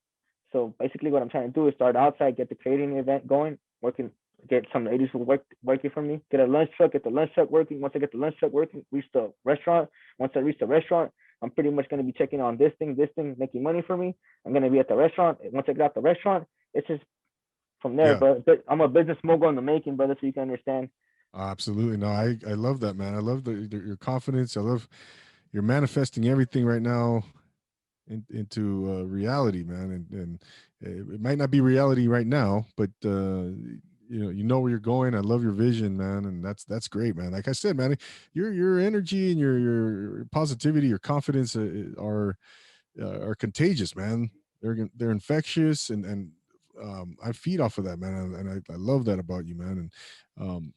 So basically, what I'm trying to do is start outside, get the catering event going, working, get some ladies who working for me, get a lunch truck, get the lunch truck working. Once I get the lunch truck working, reach the restaurant. Once I reach the restaurant, I'm pretty much gonna be checking on this thing, making money for me. I'm gonna be at the restaurant. Once I get out the restaurant, it's just from there. Yeah. But I'm a business mogul in the making, brother, so you can understand. Absolutely. No, I love that, man. I love your confidence. I love you're manifesting everything right now into reality, man. And it might not be reality right now, but you know where you're going. I love your vision, man, and that's great, man. Like I said, man, your energy and your positivity, your confidence are contagious, man. They're infectious, and I feed off of that, man, and I love that about you, man. And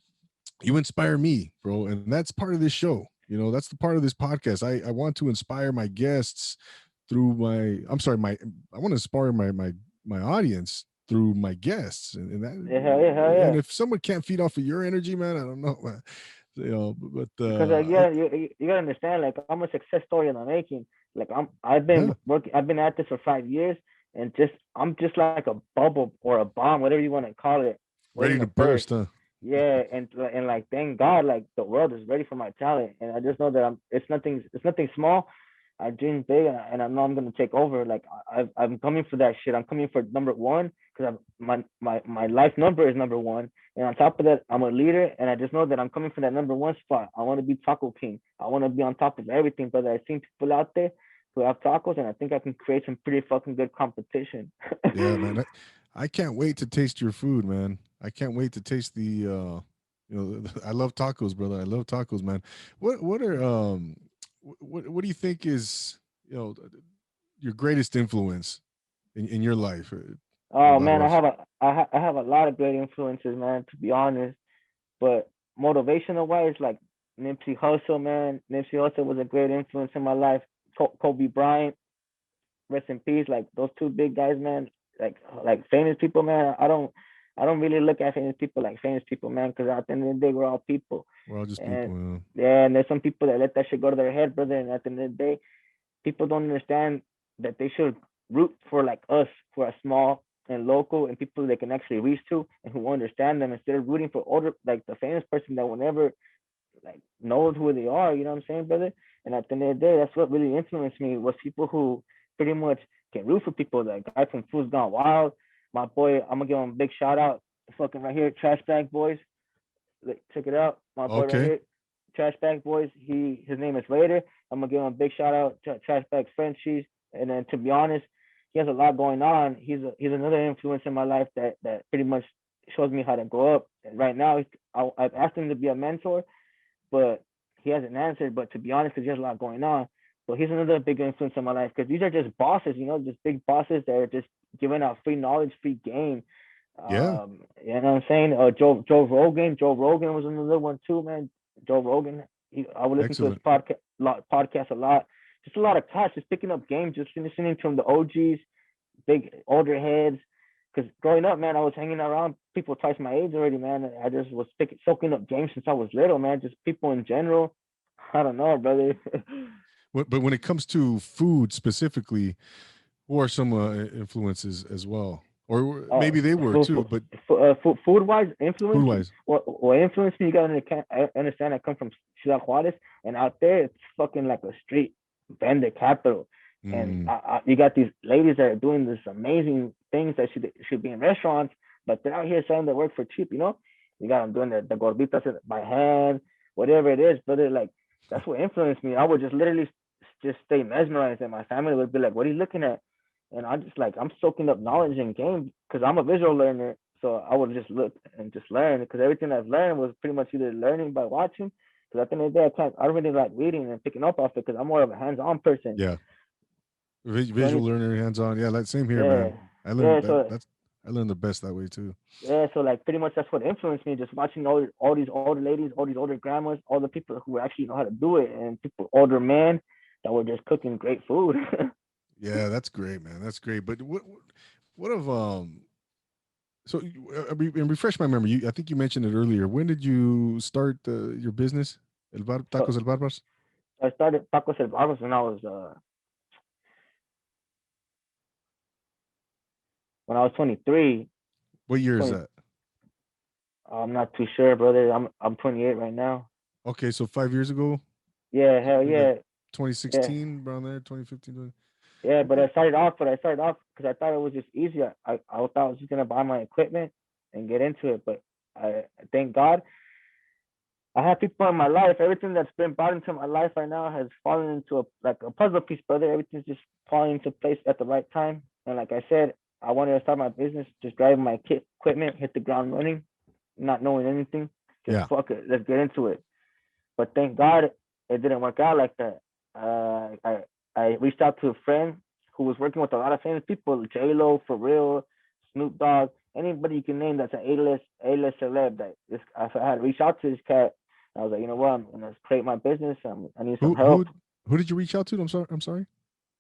you inspire me, bro, and that's part of this show. You know, that's the part of this podcast. I want to inspire my guests through my. I'm sorry, my. I want to inspire my audience through my guests, and that. Yeah, hell And yeah. if someone can't feed off of your energy, man, I don't know, man. You know, but Because like yeah, you gotta understand, like I'm a success story in the making. Like I've been yeah, working, I've been at this for 5 years, and I'm just like a bubble or a bomb, whatever you want to call it, ready waiting to to burst. burst, huh? Yeah, and like thank God, like the world is ready for my talent, and I just know that it's nothing small. I dream big, and I know I'm gonna take over. Like I'm coming for that shit. I'm coming for number one because my life number is number one, and on top of that, I'm a leader, and I just know that I'm coming for that number one spot. I want to be Taco King. I want to be on top of everything, brother. I've seen people out there who have tacos, and I think I can create some pretty fucking good competition. Yeah, man. I can't wait to taste your food, man. I can't wait to taste the you know, I love tacos, brother. I love tacos, man. What are what do you think is, you know, your greatest influence in your life, Oh man, Barbas? I have a lot of great influences, man. To be honest, but motivational wise, like Nipsey Hussle, man. Nipsey Hussle was a great influence in my life. Kobe Bryant, rest in peace. Like those two big guys, man. Like famous people, man. I don't really look at famous people like famous people, man, because at the end of the day, we're all people. We're all just people. And yeah, and there's some people that let that shit go to their head, brother. And at the end of the day, people don't understand that they should root for like us who are small and local and people they can actually reach to and who understand them instead of rooting for older like the famous person that will never like knows who they are, you know what I'm saying, brother? And at the end of the day, that's what really influenced me was people who pretty much can root for people. That guy from Food's Gone Wild, my boy, I'm gonna give him a big shout out. Fucking right here, Trash Bag Boys. Like, check it out, my boy right Okay. here, Trash Bag Boys. His name is Raider. I'm gonna give him a big shout out to Trash Bag's Frenchies. And then to be honest, he has a lot going on. He's another influence in my life that pretty much shows me how to grow up. And right now, I've asked him to be a mentor, but he hasn't answered. But to be honest, because he has a lot going on. So he's another big influence in my life because these are just bosses, just big bosses that are just giving out free knowledge, free game. Yeah. You know what I'm saying? Joe Rogan. Joe Rogan was another one too, man. Joe Rogan. I would listen to his Excellent. podcast a lot. Just a lot of cuts, just picking up games, just listening from the OGs, big older heads. Because growing up, man, I was hanging around people twice my age already, man. I just was soaking up games since I was little, man. Just people in general. I don't know, brother. But when it comes to food specifically, who are some influences as well? Or maybe they were food, too, but food wise, food influence. wise. What influenced me? You gotta understand. I come from Ciudad Juarez, and out there it's fucking like a street vendor capital. And Mm, you got these ladies that are doing this amazing things that should be in restaurants, but they're out here selling their work for cheap. You got them doing the gorditas by hand, whatever it is, brother. Like that's what influenced me. I would just literally just stay mesmerized, and my family would be like, "What are you looking at?" And I'm just like, I'm soaking up knowledge in game because I'm a visual learner. So I would just look and just learn because everything I've learned was pretty much either learning by watching. Because at the end of the day, I don't really like reading and picking up off it because I'm more of a hands-on person. Yeah. So Visual learner, hands-on. Yeah, like same here, yeah, man. I learned yeah. that. So I learned the best that way too. yeah, so like pretty much that's what influenced me. Just watching all these older ladies, all these older grandmas, all the people who actually know how to do it, and people older men that were just cooking great food. Yeah, that's great, man. That's great. But what of so and refresh my memory. I think you mentioned it earlier. When did you start your business? So, Tacos El VarBars? I started Tacos El VarBars when I was 23. What year is 20. that? I'm not too sure, brother. I'm 28 right now. Okay, so 5 years ago, Yeah, hell like yeah, yeah, 2016, around there, 2015. yeah. But Okay. I started off, because I thought it was just easier. I thought I was just gonna buy my equipment and get into it. But I thank God I have people in my life. Everything that's been brought into my life right now has fallen into a puzzle piece, brother. Everything's just falling into place at the right time. And like I said, I wanted to start my business, just driving my equipment, hit the ground running, not knowing anything. Just Yeah. fuck it, let's get into it. But thank God it didn't work out like that. I reached out to a friend who was working with a lot of famous people, J Lo, For Real, Snoop Dogg, anybody you can name that's an A-list celeb. I had reached out to this cat. I was like, you know what, I'm gonna create my business. I need some Who help. who who did you reach out to? I'm sorry. I'm sorry.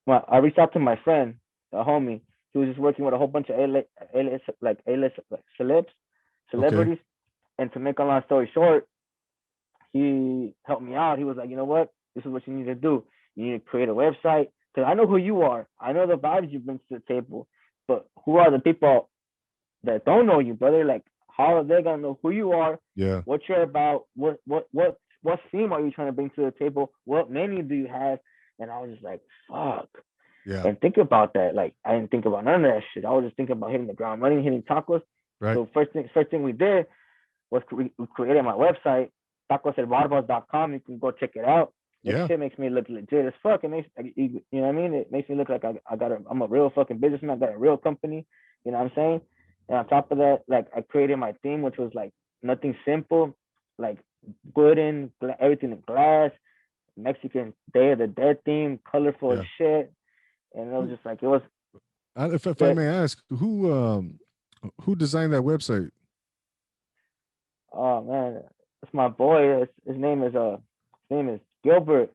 I reached out to my friend, a homie. He was just working with a whole bunch of A-list Okay. celebrities. And to make a long story short, he helped me out. He was like, you know what? This is what you need to do. You need to create a website because I know who you are. I know the vibes you bring to the table. But who are the people that don't know you, brother? Like, how are they gonna know who you are, Yeah. what you're about, what theme are you trying to bring to the table? What menu do you have? And I was just like, fuck. Yeah. And think about that. Like, I didn't think about none of that shit. I was just thinking about hitting the ground running, hitting tacos. Right. So first thing we did was we created my website, tacoselvarbars.com. You can go check it out. This Yeah. shit makes me look legit as fuck. It makes you know what I mean. It makes me look like I'm a real fucking businessman. I got a real company. You know what I'm saying? And on top of that, like I created my theme, which was like nothing simple, like wooden, everything in glass, Mexican Day of the Dead theme, colorful as Yeah. shit. And it was Who, just like it was if I good. may ask, who designed that website? Oh man, it's my boy. His name is Gilbert.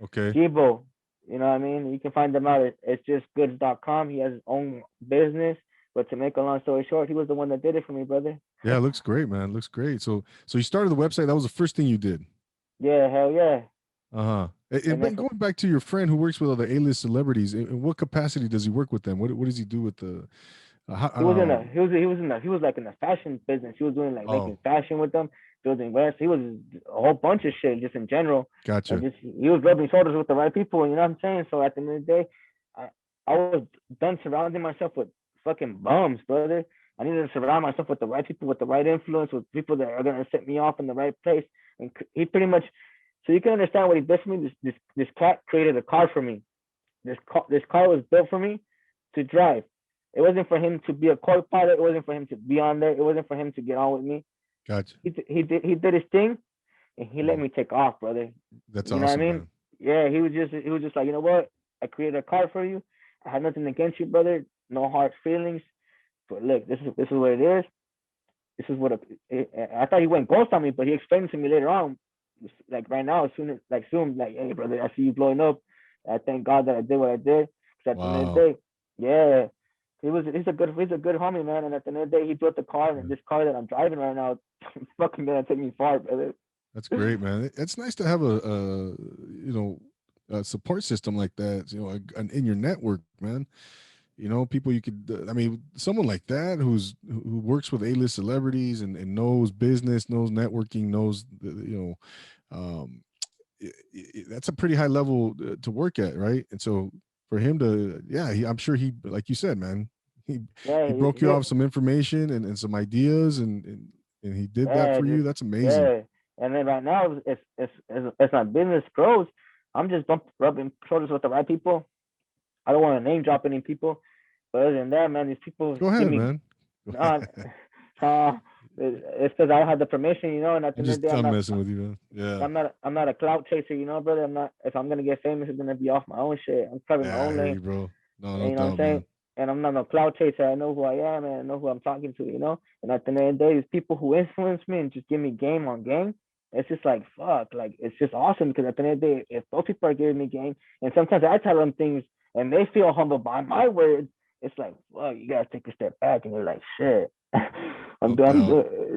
Okay. Gibo. You know what I mean? You can find him out at it's just goods.com. He has his own business. But to make a long story short, he was the one that did it for me, brother. Yeah, it looks great, man. It looks great. So you started the website. That was the first thing you did. Yeah, hell yeah. Uh-huh. And And then going back to your friend who works with other A-list celebrities, in what capacity does he work with them? What does he do with the he was in a he was like in the fashion business. He was doing like oh, making fashion with them, building websites. He was a whole bunch of shit just in general. Like gotcha. just he was rubbing shoulders with the right people. You know what I'm saying? So at the end of the day, I I was done surrounding myself with fucking bums, brother. I needed to surround myself with the right people, with the right influence, with people that are gonna set me off in the right place. And he pretty much, so you can understand what he did for me. This cat created a car for me. This car was built for me to drive. It wasn't for him to be a co-pilot. It wasn't for him to be on there. It wasn't for him to get on with me. Gotcha. He did his thing, and he let Mm, me take off, brother. that's You know what I awesome, mean? man. Yeah, he was just like, you know what? I created a car for you. I had nothing against you, brother. No hard feelings. But look, this is what it is. This is what I thought he went ghost on me, but he explained to me later on. Like right now, soon, like, hey, brother, I see you blowing up. I thank God that I did what I did. Because at the end of the Wow. day, yeah, he's a good homie, man. And at the end of the day, he built the car, and Yeah. this car that I'm driving right now, fucking gonna take me far, brother. That's great, man. It's nice to have a support system like that, in your network, man. People you could, I mean, someone like that who works with A-list celebrities and knows business, knows networking, knows, um, that's a pretty high level to work at, right? And so for him to, yeah, I'm sure like you said, man, he Yeah, he broke you off some information and some ideas, and he did that yeah, for you. just That's amazing. yeah. And then right now, as my business grows, I'm just rubbing shoulders with the right people. I don't want to name drop any people, but other than that, man, these people Go give ahead, me. man. Uh, it's because I don't have the permission, and at the end of the day, I'm messing with you, man. Yeah. I'm not a clout chaser, brother. I'm not. If I'm gonna get famous, it's gonna be off my own shit. I'm covering my Yeah, I own hear lane. you, bro. No, And no you know what I'm doubt, saying? man. And I'm not no clout chaser. I know who I am and I know who I'm talking to, And at the end of the day, it's people who influence me and just give me game on game. It's just like fuck, like it's just awesome because at the end of the day, if those people are giving me game, and sometimes I tell them things and they feel humbled by my words, it's like fuck, you gotta take a step back and you're like shit, No doubt.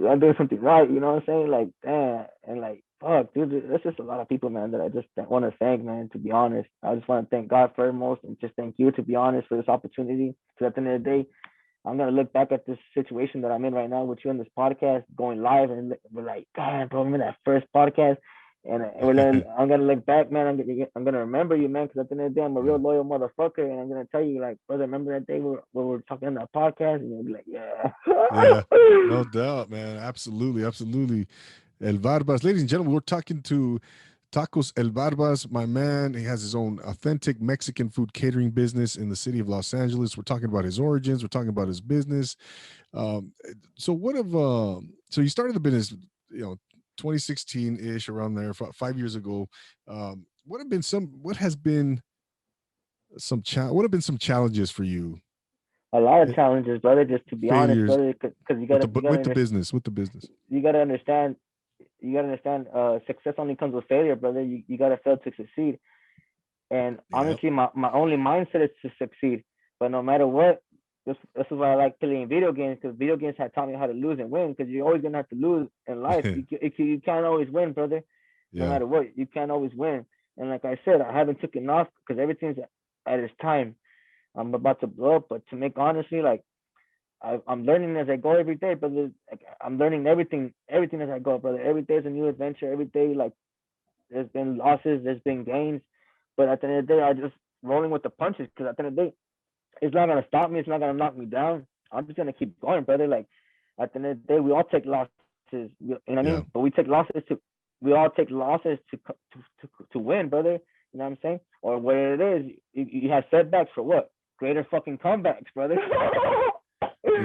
I'm doing something right, you know what I'm saying? Like damn, and like fuck, dude, there's just a lot of people, man, that I just want to thank, man. To be honest, I just want to thank God foremost, and just thank you, to be honest, for this opportunity. Because at the end of the day, I'm gonna look back at this situation that I'm in right now with you on this podcast, going live, and we're like, damn, bro, remember that first podcast? And I'm gonna look back, man. I'm gonna remember you, man, because at the end of the day, I'm a real Yeah. loyal motherfucker, and I'm gonna tell you, like, brother, remember that day where we were talking on that podcast, and you'll be like, yeah, Yeah. No doubt, man. Absolutely, absolutely. El VarBars. Ladies and gentlemen, we're talking to Tacos El VarBars, my man. He has his own authentic Mexican food catering business in the city of Los Angeles. We're talking about his origins. We're talking about his business. Um, so so you started the business, 2016-ish, around there, 5 years ago. What have been some challenges for you? a lot of challenges, brother. Just to be honest, Failures brother, because with the business, with the business. you gotta understand. You gotta understand. Success only comes with failure, brother. You gotta fail to succeed. And Yep. honestly, my only mindset is to succeed. But no matter what, this is why I like playing video games, because video games have taught me how to lose and win. Because you're always gonna have to lose in life. You can't always win, brother. No Yeah. matter what, you can't always win. And like I said, I haven't taken off because everything's at its time. I'm about to blow up, but to make honestly, like I'm learning as I go every day, brother. Like, I'm learning everything as I go, brother. Every day is a new adventure. Every day, like there's been losses, there's been gains, but at the end of the day, I just rolling with the punches. Because at the end of the day, it's not gonna stop me. It's not gonna knock me down. I'm just gonna keep going, brother. Like at the end of the day, we all take losses. You know what I Yeah. mean? But we all take losses to win, brother. You know what I'm saying? Or where it is, you have setbacks for what? Greater fucking comebacks, brother.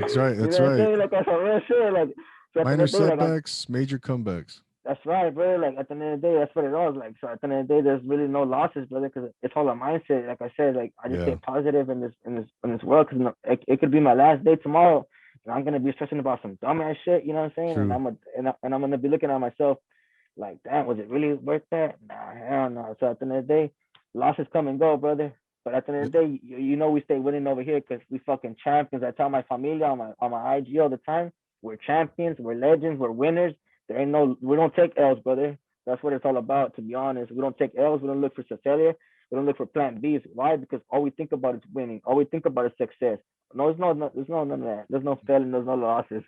That's right. You That's know what I'm right. saying? Like that's a real shit. Like so at the end Minor of the day, like setbacks, major comebacks. that's right, brother. Like at the end of the day, that's what it was. Like so, at the end of the day, there's really no losses, brother, because it's all a mindset. Like I said, like I just stay Yeah. positive in this world, because it could be my last day tomorrow, and I'm gonna be stressing about some dumbass shit. You know what I'm saying? True. And I'm gonna be looking at myself like, damn, was it really worth that? Nah, hell no. So at the end of the day, losses come and go, brother. But at the end of the day, we stay winning over here because we fucking champions. I tell my familia on my IG all the time, we're champions, we're legends, we're winners. We don't take L's, brother. That's what it's all about, to be honest. We don't take L's. We don't look for failure. We don't look for plan Bs. Why? Because all we think about is winning. All we think about is success. No, there's no none of that. There's no failing. There's no losses.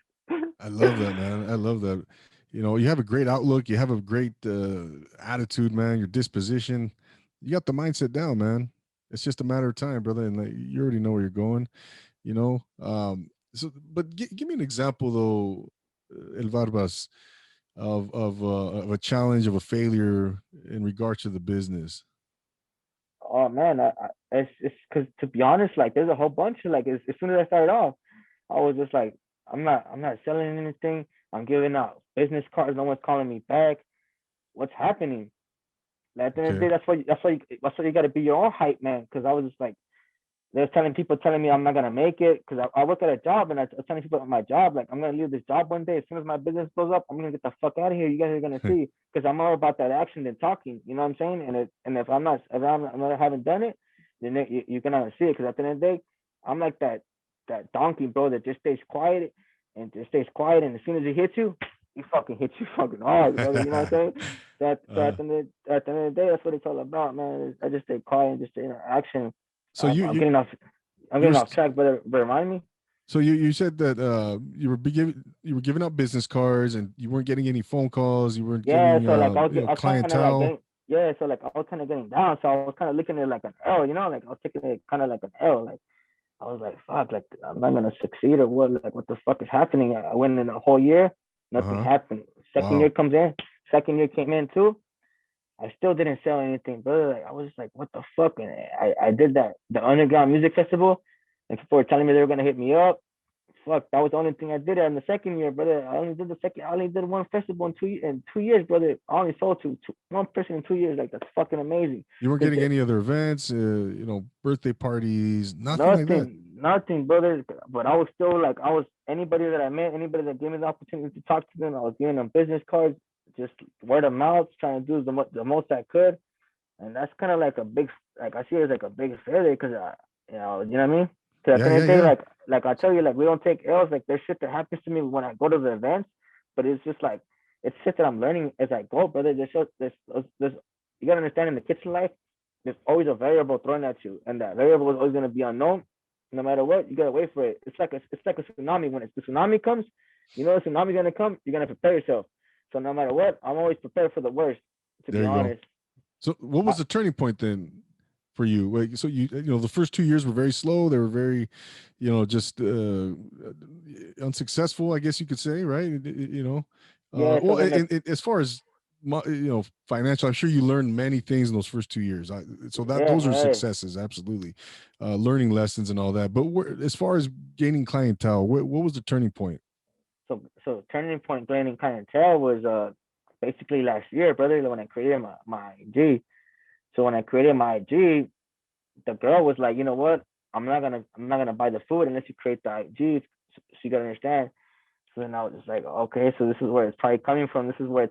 I love that, man. I love that. You have a great outlook. You have a great attitude, man. Your disposition. You got the mindset down, man. It's just a matter of time, brother. And like, you already know where you're going. But give me an example, though, El Varbas, of a challenge, of a failure in regards to the business. Oh man, it's because, to be honest, like there's a whole bunch of, like, as soon as I started off, I was just like, I'm not selling anything. I'm giving out business cards. No one's calling me back. What's happening? Like, at the end of the Okay. day, that's why you got to be your own hype man. Because I was just like, there's telling me I'm not gonna make it because I work at a job, and I was telling people at my job, like, I'm gonna leave this job one day. As soon as my business blows up, I'm gonna get the fuck out of here. You guys are gonna see, because I'm more about that action than talking. You know what I'm saying? And if I haven't done it, then you're gonna see it. Because at the end of the day, I'm like that donkey, bro, that just stays quiet and just stays quiet, and as soon as he hits you, he fucking hits you fucking hard, brother. You know what I'm saying? So at the end of the day, that's what it's all about, man. I just stay quiet and just stay in action. So I'm getting off. I'm you were getting off track, but remind me. so you said that you were giving out business cards and you weren't getting any phone calls. You weren't Yeah, getting so like I was kind of like clientele. getting. Yeah, so like I was kind of getting down, so I was kind of looking at it like an L, like I was taking it kind of like an L. Like I was like, fuck, like I'm not gonna succeed or what? Like what the fuck is happening? I went in a whole year, Uh nothing huh. happened. Second year Wow. comes in, second year came in too. I still didn't sell anything, brother. Like I was just like, what the fuck? And I did that the underground music festival, and people were telling me they were gonna hit me up. Fuck, that was the only thing I did in the second year, brother. I only did one festival in 2 years, brother. I only sold to one person in 2 years. Like that's fucking amazing. You weren't Cause getting any other events, birthday parties, nothing like that. nothing, brother. But I was still like, I was anybody that I met, anybody that gave me the opportunity to talk to them, I was giving them business cards, just word of mouth, trying to do the most I could. And that's kind of like a big, like I see it as like a big failure because you know what I mean? Because at the Yeah, end of yeah, the day, yeah. like I tell you, like we don't take L's. Like there's shit that happens to me when I go to the events, but it's just like it's shit that I'm learning as I go, brother. There's you gotta understand in the kitchen life, there's always a variable thrown at you, and that variable is always gonna be unknown. No matter what, you gotta wait for it. It's like a tsunami. When the tsunami comes, you know the tsunami's gonna come. You're gonna prepare yourself. So no matter what, I'm always prepared for the worst. To There be you go. honest. So, what was the turning point then for you? Like, so the first 2 years were very slow. They were very, just unsuccessful, I guess you could say, right? Yeah. So Well, then like as far as financial, I'm sure you learned many things in those first 2 years. So that yeah, those are hey. successes, absolutely, learning lessons and all that. But as far as gaining clientele, what was the turning point? So turning point gaining clientele was basically last year, brother, when I created my IG. So when I created my IG, the girl was like, you know what? I'm not gonna buy the food unless you create the IG. So you gotta understand. So then I was just like, okay, so this is where it's probably coming from. This is where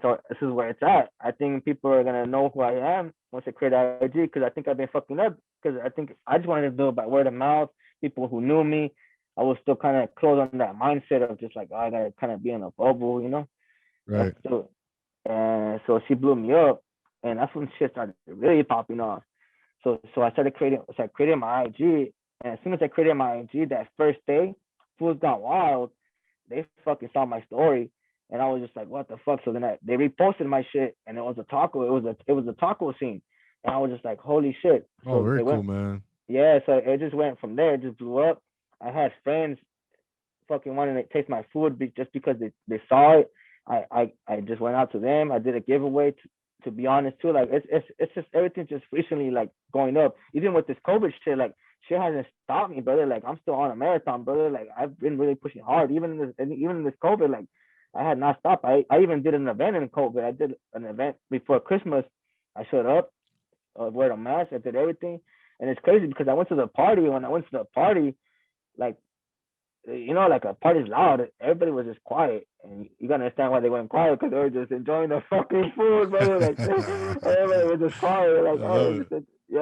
it's at. I think people are gonna know who I am once I create IG because I think I've been fucking up because I think I just wanted to do it by word of mouth. People who knew me, I was still kind of close on that mindset of just like, oh, I gotta kind of be in a bubble, you know. That's Right. still, and so she blew me up, and that's when shit started really popping off. So I created my IG, and as soon as I created my IG that first day, fools got wild. They fucking saw my story, and I was just like, what the fuck? So then they reposted my shit, and it was a taco. It was a taco scene, and I was just like, holy shit. Oh, So very it cool, went, man. yeah. So it just went from there. It just blew up. I had friends fucking wanting to taste my food just because they saw it. I just went out to them. I did a giveaway to be honest too. Like it's just everything just recently like going up. Even with this COVID shit, like shit hasn't stopped me, brother. Like I'm still on a marathon, brother. Like I've been really pushing hard. Even in this COVID, like I had not stopped. I even did an event in COVID. I did an event before Christmas. I showed up, wear a mask. I did everything, and it's crazy because I went to the party. When I went to the party, like like a party's loud. Everybody was just quiet, and you gotta understand why they went quiet because they were just enjoying the fucking food, brother. Like everybody was just quiet, like I oh, love it. yeah,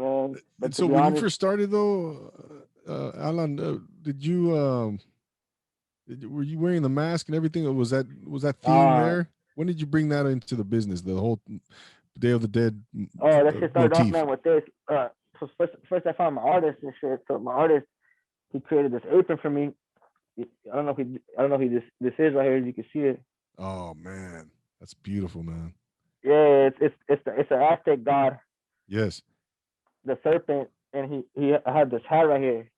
man. But to So be when you honest, first started though, Alan, did you were you wearing the mask and everything? Or was that theme uh, there? When did you bring that into the business? The whole Day of the Dead that shit started off, motif. man, with this. So first I found my artist and shit. So my artist, he created this apron for me. I don't know if this is right here. You can see it. Oh man, that's beautiful, man. Yeah, it's an Aztec god, Yes, the serpent, and he had this hat right here.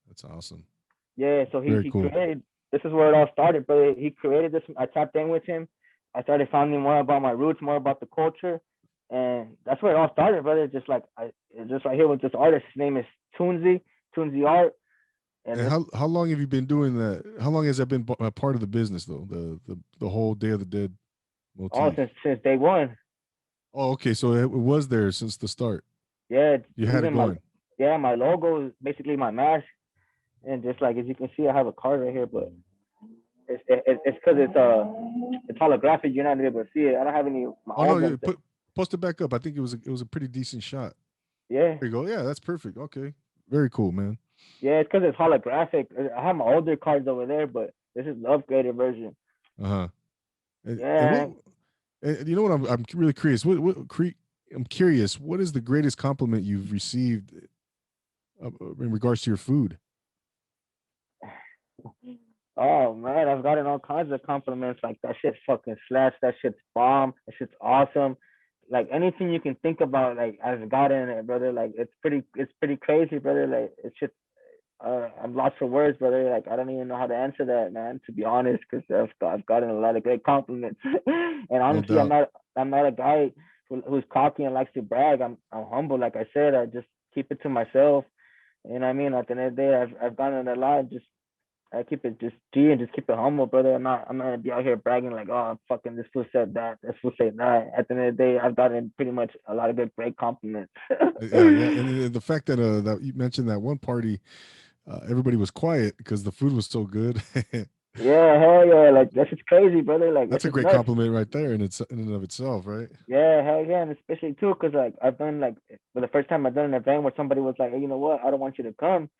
that's awesome. Yeah, so he Very he cool. created. This is where it all started, but he created this. I tapped in with him. I started finding more about my roots, more about the culture, and that's where it all started, brother. Just right here with this artist. His name is Tunzi Art, and And this how long have you been doing that? How long has that been a part of the business though? The whole Day of the Dead all motif. since day one. Oh, okay. So it was there since the start. Yeah, You had it even my going. yeah my logo is basically my mask, and just like as you can see, I have a card right here, but it's because it's holographic. You're not able to see it. I don't have any of my Oh no, old you ones. post it back up. I think it was a pretty decent shot. Yeah, There you go. Yeah, that's perfect. Okay. Very cool, man. yeah, it's because it's holographic. I have my older cards over there, but this is the upgraded version. Uh-huh. And what Yeah. and you know what I'm really curious. I'm curious, what is the greatest compliment you've received in regards to your food? Oh man, I've gotten all kinds of compliments. Like that shit fucking slaps. That shit's bomb. That shit's awesome. Like anything you can think about, like I've gotten it, brother. Like it's pretty crazy, brother. Like it's just I'm lost for words, brother. Like I don't even know how to answer that, man. To be honest, because I've gotten a lot of great compliments, and No honestly, I'm doubt. not. not a guy who's cocky and likes to brag. I'm humble, like I said. I just keep it to myself. You know what I mean? At the end of the day, I've gone in a lot. Just I keep it just G and just keep it humble, brother. I'm not gonna be out here bragging like, oh, fucking this fool said that, this fool said that. At the end of the day, I've gotten pretty much a lot of good, great compliments. Yeah. And the fact that that you mentioned that one party, everybody was quiet because the food was so good. Yeah, hell yeah, like that's just crazy, brother. Like that's That's a just great nuts. compliment right there in and of itself, right? Yeah, hell yeah, and especially too, cause like I've done like for the first time I've done an event where somebody was like, hey, you know what? I don't want you to come.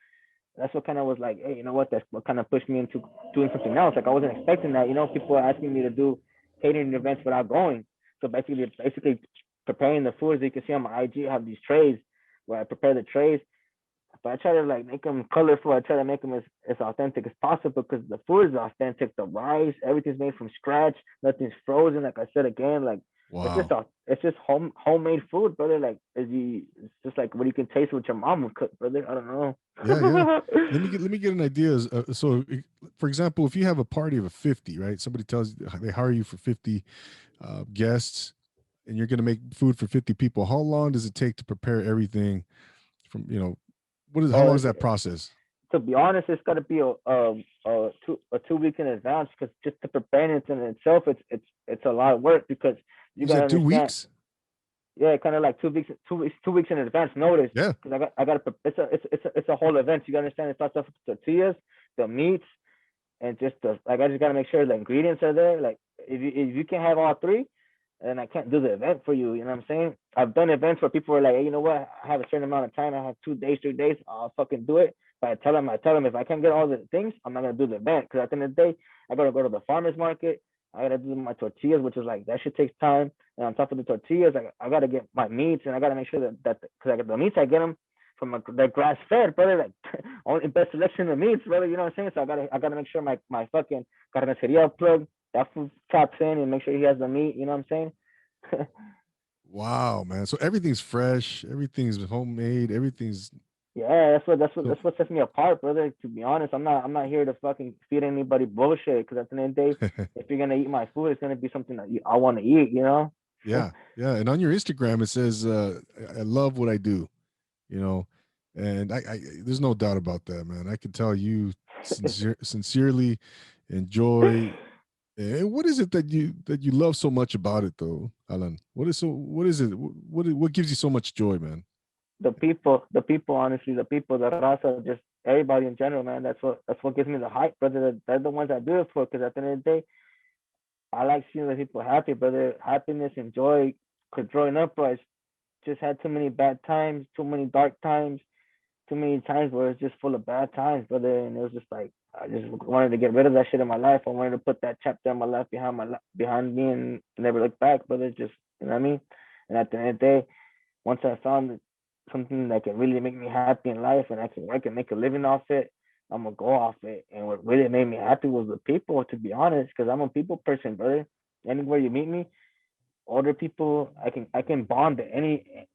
That's what kind of was like, hey, you know what? That's what kind of pushed me into doing something else. Like I wasn't expecting that. You know, people are asking me to do catering events without going. So basically preparing the food. As you can see on my IG, I have these trays where I prepare the trays. But I try to like make them colorful. I try to make them as authentic as possible because the food is authentic. The rice, everything's made from scratch. Nothing's frozen. Like I said again, like Wow. it's just homemade food, brother. Like it's just like what you can taste what your mom would cook, brother. I don't know. Yeah. Let me get an idea. So, for example, if you have a party of 50, right? Somebody tells you they hire you for 50 guests, and you're going to make food for 50 people. How long does it take to prepare everything? From how long Oh, is that process? to be honest, it's got to be a 2 weeks in advance because just to prepare it in itself, it's a lot of work because you You gotta said two understand. weeks. Yeah, kind of like 2 weeks in advance notice Yeah. because I got it's a whole event. You gotta understand. It starts off with the tortillas, the meats, and just I just gotta make sure the ingredients are there. Like if you can't have all three, then I can't do the event for you. You know what I'm saying? I've done events where people are like, hey, you know what? I have a certain amount of time. I have 2 days, 3 days. I'll fucking do it. But I tell them if I can't get all the things, I'm not gonna do the event because at the end of the day, I gotta go to the farmers market. I gotta do my tortillas, which is like that shit takes time. And on top of the tortillas, I gotta get my meats and I gotta make sure that because I get the meats I get them from the grass fed, brother. Like only best selection of meats, brother. You know what I'm saying? So I gotta make sure my fucking carniceria plug that food taps in and make sure he has the meat. You know what I'm saying? Wow, man. So everything's fresh, everything's homemade, everything's Yeah, so. that's what sets me apart, brother. To be honest, I'm not here to fucking feed anybody bullshit. Because at the end of the day, if you're gonna eat my food, it's gonna be something that I want to eat. You know? Yeah. And on your Instagram, it says, "I love what I do." You know, and there's no doubt about that, man. I can tell you sincerely enjoy. And what is it that you love so much about it, though, Alan? What is it? What gives you so much joy, man? The people, honestly, the people, the raza, just everybody in general, man. That's what gives me the hype, brother. They're the ones I do it for. Because at the end of the day, I like seeing the people happy, brother. Happiness and joy. Because growing up, I just had too many bad times, too many dark times, too many times where it's just full of bad times, brother. And it was just like I just wanted to get rid of that shit in my life. I wanted to put that chapter in my life behind me and never look back, brother. Just you know what I mean. And at the end of the day, once I found something that can really make me happy in life and I can work and make a living off it, I'm gonna go off it. And what really made me happy was the people, to be honest, because I'm a people person, brother. Anywhere you meet me, older people, I can bond to any.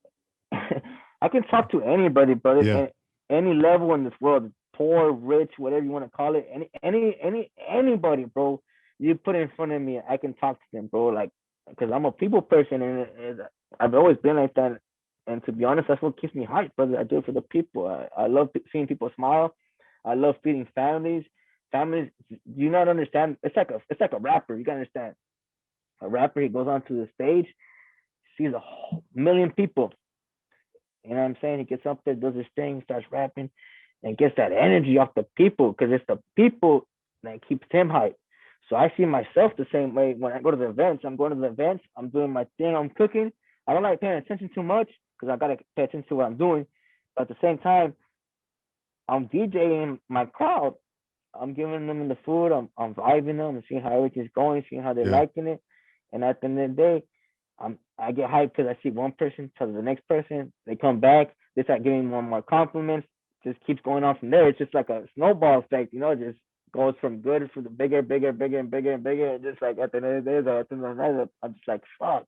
I can talk to anybody, brother, Yeah, at any level in this world, poor, rich, whatever you want to call it, anybody, bro. You put it in front of me, I can talk to them, bro. Like, because I'm a people person, and I've always been like that. And to be honest, that's what keeps me hyped, brother. I do it for the people. I love seeing people smile. I love feeding families. Families, do you not understand? It's like a rapper. You gotta understand. A rapper, he goes onto the stage, sees a whole million people. You know what I'm saying? He gets up there, does his thing, starts rapping, and gets that energy off the people because it's the people that keeps him hyped. So I see myself the same way when I go to the events. I'm going to the events, I'm doing my thing, I'm cooking. I don't like paying attention too much because I gotta pay attention to what I'm doing. But at the same time, I'm DJing my crowd. I'm giving them the food. I'm vibing them and seeing how everything's going, seeing how they're yeah, liking it. And at the end of the day, I get hyped because I see one person tell the next person. They come back. They start giving more and more compliments. Just keeps going on from there. It's just like a snowball effect, you know. It just goes from good to the bigger, bigger, bigger, and bigger and bigger. And just like at the end of the day, at the end of the night, I'm just like fuck.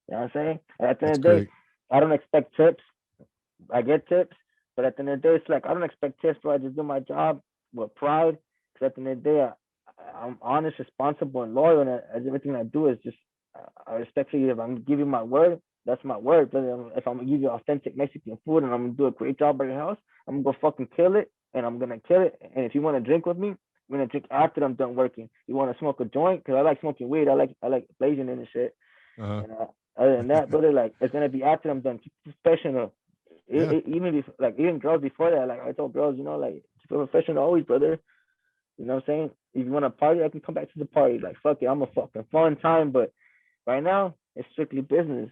You know what I'm saying? And at the end that's of the day, great. I don't expect tips. I get tips, but at the end of the day, it's like I don't expect tips, but I just do my job with pride. Because at the end of the day, I'm honest, responsible, and loyal, and everything I do is just I respectfully, if I'm giving you my word, that's my word. But if I'm gonna give you authentic Mexican food and I'm gonna do a great job at your house, I'm gonna go fucking kill it, and I'm gonna kill it. And if you want to drink with me, we're gonna drink after I'm done working. You want to smoke a joint? Cause I like smoking weed. I like blazing in and shit. Uh-huh. And other than that, brother, like it's gonna be after I'm done. Keep it professional. Yeah. Even before, like even girls before that, like I told girls, like keep it professional always, brother. You know what I'm saying? If you want to party, I can come back to the party. Like fuck it, I'm a fucking fun time, but right now, it's strictly business.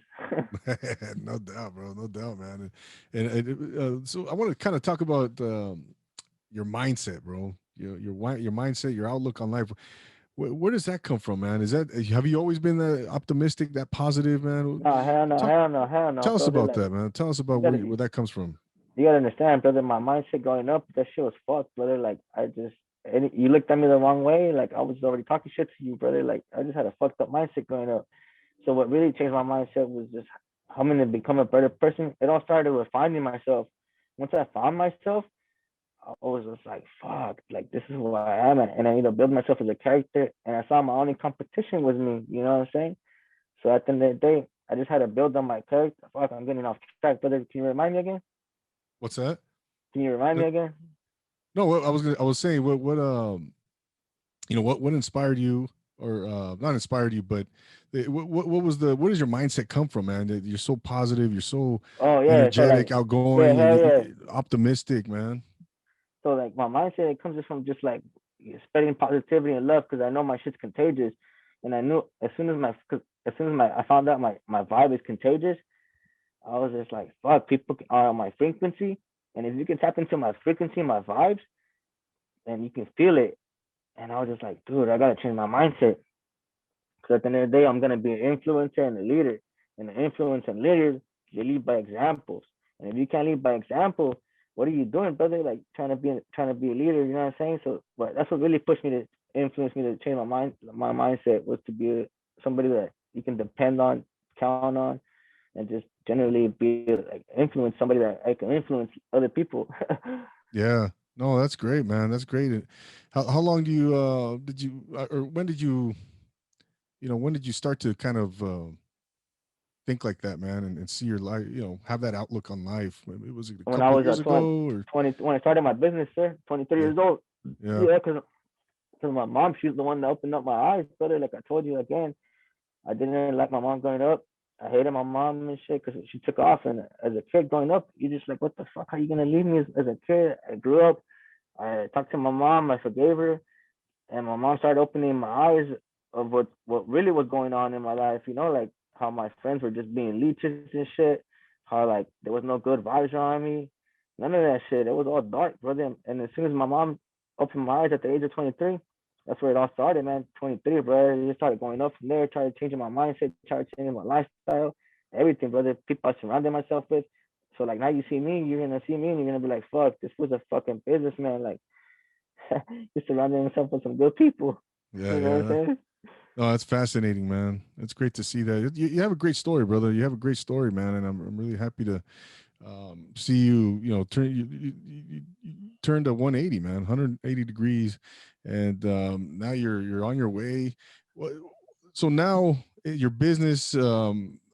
No doubt, bro. No doubt, man. And so I want to kind of talk about your mindset, bro. Your mindset, your outlook on life. Where does that come from, man? Have you always been that optimistic, that positive, man? No, hell no, Talk, hell no, hell no, tell us brother. about Like that, man. Tell us about you where gotta, where that comes from. you gotta understand, brother. My mindset growing up, that shit was fucked, brother. Like I just, you looked at me the wrong way. Like I was already talking shit to you, brother. Like I just had a fucked up mindset growing up. So what really changed my mindset was just how I'm gonna become a better person. It all started with finding myself. Once I found myself, I was just like, fuck, like this is who I am, and I need to build myself as a character. And I saw my only competition was me. You know what I'm saying? So at the end of the day, I just had to build on my character. Fuck, I'm getting off track, brother. Can you remind me again? What's that? Can you remind Uh, me again? No, I was saying what inspired you, or not inspired you, but what does your mindset come from, man? That you're so positive, you're so Oh yeah. So energetic, like, yeah, outgoing, and hell yeah. optimistic, man. So like my mindset, it comes just from just like spreading positivity and love, because I know my shit's contagious, and I knew as soon as I found out my vibe is contagious, I was just like, fuck, people are on my frequency, and if you can tap into my frequency, my vibes, and you can feel it. And I was just like, dude, I gotta change my mindset. Because at the end of the day, I'm gonna be an influencer and a leader. And the influence and leaders, you lead by examples. And if you can't lead by example, what are you doing, brother? Like trying to be a leader, you know what I'm saying? So, but that's what really pushed me to influence me to change my mindset was to be somebody that you can depend on, count on, and just generally be like influence somebody that I can influence other people. Yeah. No, that's great, man. That's great. How long do you did you or when did you start to kind of think like that, man, and see your life, have that outlook on life? Maybe was it a When I couple of was years ago, or 20, when I started my business, sir, 23 yeah, years old. yeah, Yeah, because my mom, she's the one that opened up my eyes, brother. Like I told you again, I didn't like my mom growing up. I hated my mom and shit because she took off. And as a kid growing up, you just like, what the fuck? How you gonna leave me as a kid? I grew up. I talked to my mom. I forgave her, and my mom started opening my eyes of what really was going on in my life. Like how my friends were just being leeches and shit. How like there was no good vibes around me. None of that shit. It was all dark, brother. And as soon as my mom opened my eyes at the age of 23, that's where it all started, man. 23, bro. It just started going up from there. Started changing my mindset. Started changing my lifestyle. Everything, brother. People I surrounded myself with. So like now you see me, you're gonna see me, and you're gonna be like, fuck, this was a fucking businessman. Like he's surrounding himself with some good people. yeah, You know what I'm yeah. saying? Oh, that's fascinating, man. It's great to see that. You have a great story, brother. You have a great story, man, and I'm really happy to see you. Turn you turned to 180, man, 180 degrees, and now you're on your way. What? So now your business.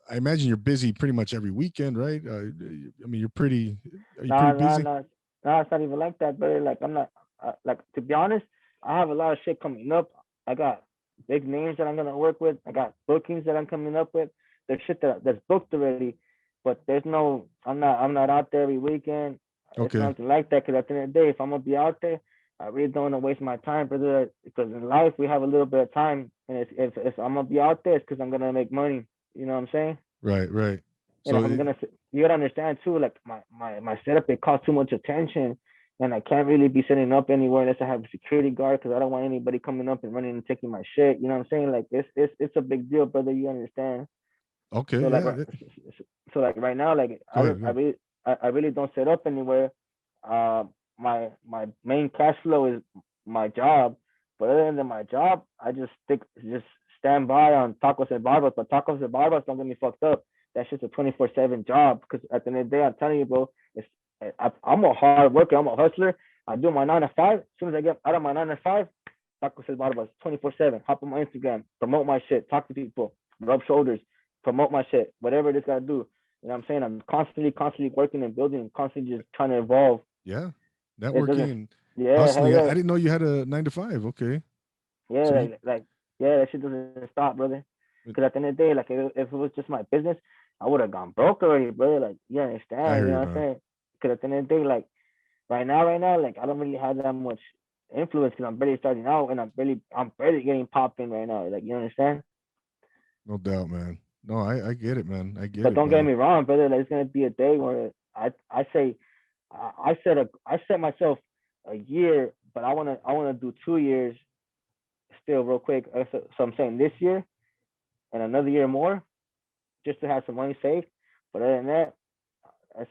I imagine you're busy pretty much every weekend, right? I mean, Are you pretty Nah, nah, busy? nah. Nah, it's not even like that, brother. Like I'm not. Like to be honest, I have a lot of shit coming up. I got big names that I'm gonna work with. I got bookings that I'm coming up with. There's shit that's booked already, but there's no. I'm not out there every weekend. It's Okay. nothing like that. Cause at the end of the day, if I'm gonna be out there, I really don't want to waste my time, brother. Because in life we have a little bit of time, and if I'm gonna be out there, it's because I'm gonna make money. You know what I'm saying? Right. Right. And So if I'm gonna, you gotta understand too, like my setup, it costs too much attention, and I can't really be setting up anywhere unless I have a security guard because I don't want anybody coming up and running and taking my shit. You know what I'm saying? Like it's a big deal, brother. You understand? okay. So like Yeah. so like right now, like Go ahead. Go ahead. I really don't set up anywhere. Uh, my main cash flow is my job, but other than my job, I just stand by on Tacos El VarBars. But Tacos El VarBars don't get me fucked up. That's just a 24/7 job because at the end of the day, I'm telling you, bro, I'm a hard worker. I'm a hustler. I do my 9 to 5. As soon as I get out of my 9 to 5, Tacos El VarBars 24/7. Hop on my Instagram, promote my shit, talk to people. rub shoulders, promote my shit, whatever it is gotta do. You know what I'm saying? I'm constantly working and building, and constantly just trying to evolve. Yeah, It networking doesn't. and Yeah, hell hustling. I yeah. didn't know you had a 9 to 5. Okay, Yeah, so you. yeah, that shit doesn't stop, brother. Because at the end of the day, like if it was just my business, I would have gone broke already, brother. Like you I understand, you hear know you, what I'm man. saying? Because at the end of the day, like right now, like I don't really have that much influence because I'm barely starting out and I'm barely getting popping right now. Like you understand? No doubt, man. No, I get it, man. I get But it, don't get bro. me wrong, brother. Like, it's gonna be a day where I set myself a year, but I wanna do 2 years still real quick. So I'm saying this year and another year more just to have some money saved. But other than that,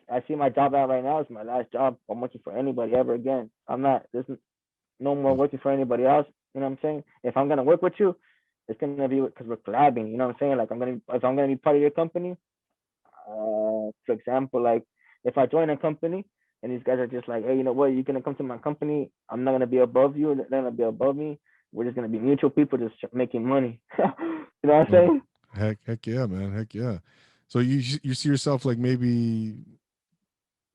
I see my job out right now. It's my last job. I'm working for anybody ever again. I'm not. There's no more Oh, working for anybody else. You know what I'm saying? If I'm gonna work with you, it's gonna be because we're collabing. You know what I'm saying? Like if I'm gonna be part of your company, for example, like if I join a company and these guys are just like, hey, you know what? You're gonna come to my company. I'm not gonna be above you. They're gonna be above me. We're just gonna be mutual people, just making money. You know what I'm no, saying? heck yeah, man. Heck yeah. So you see yourself like maybe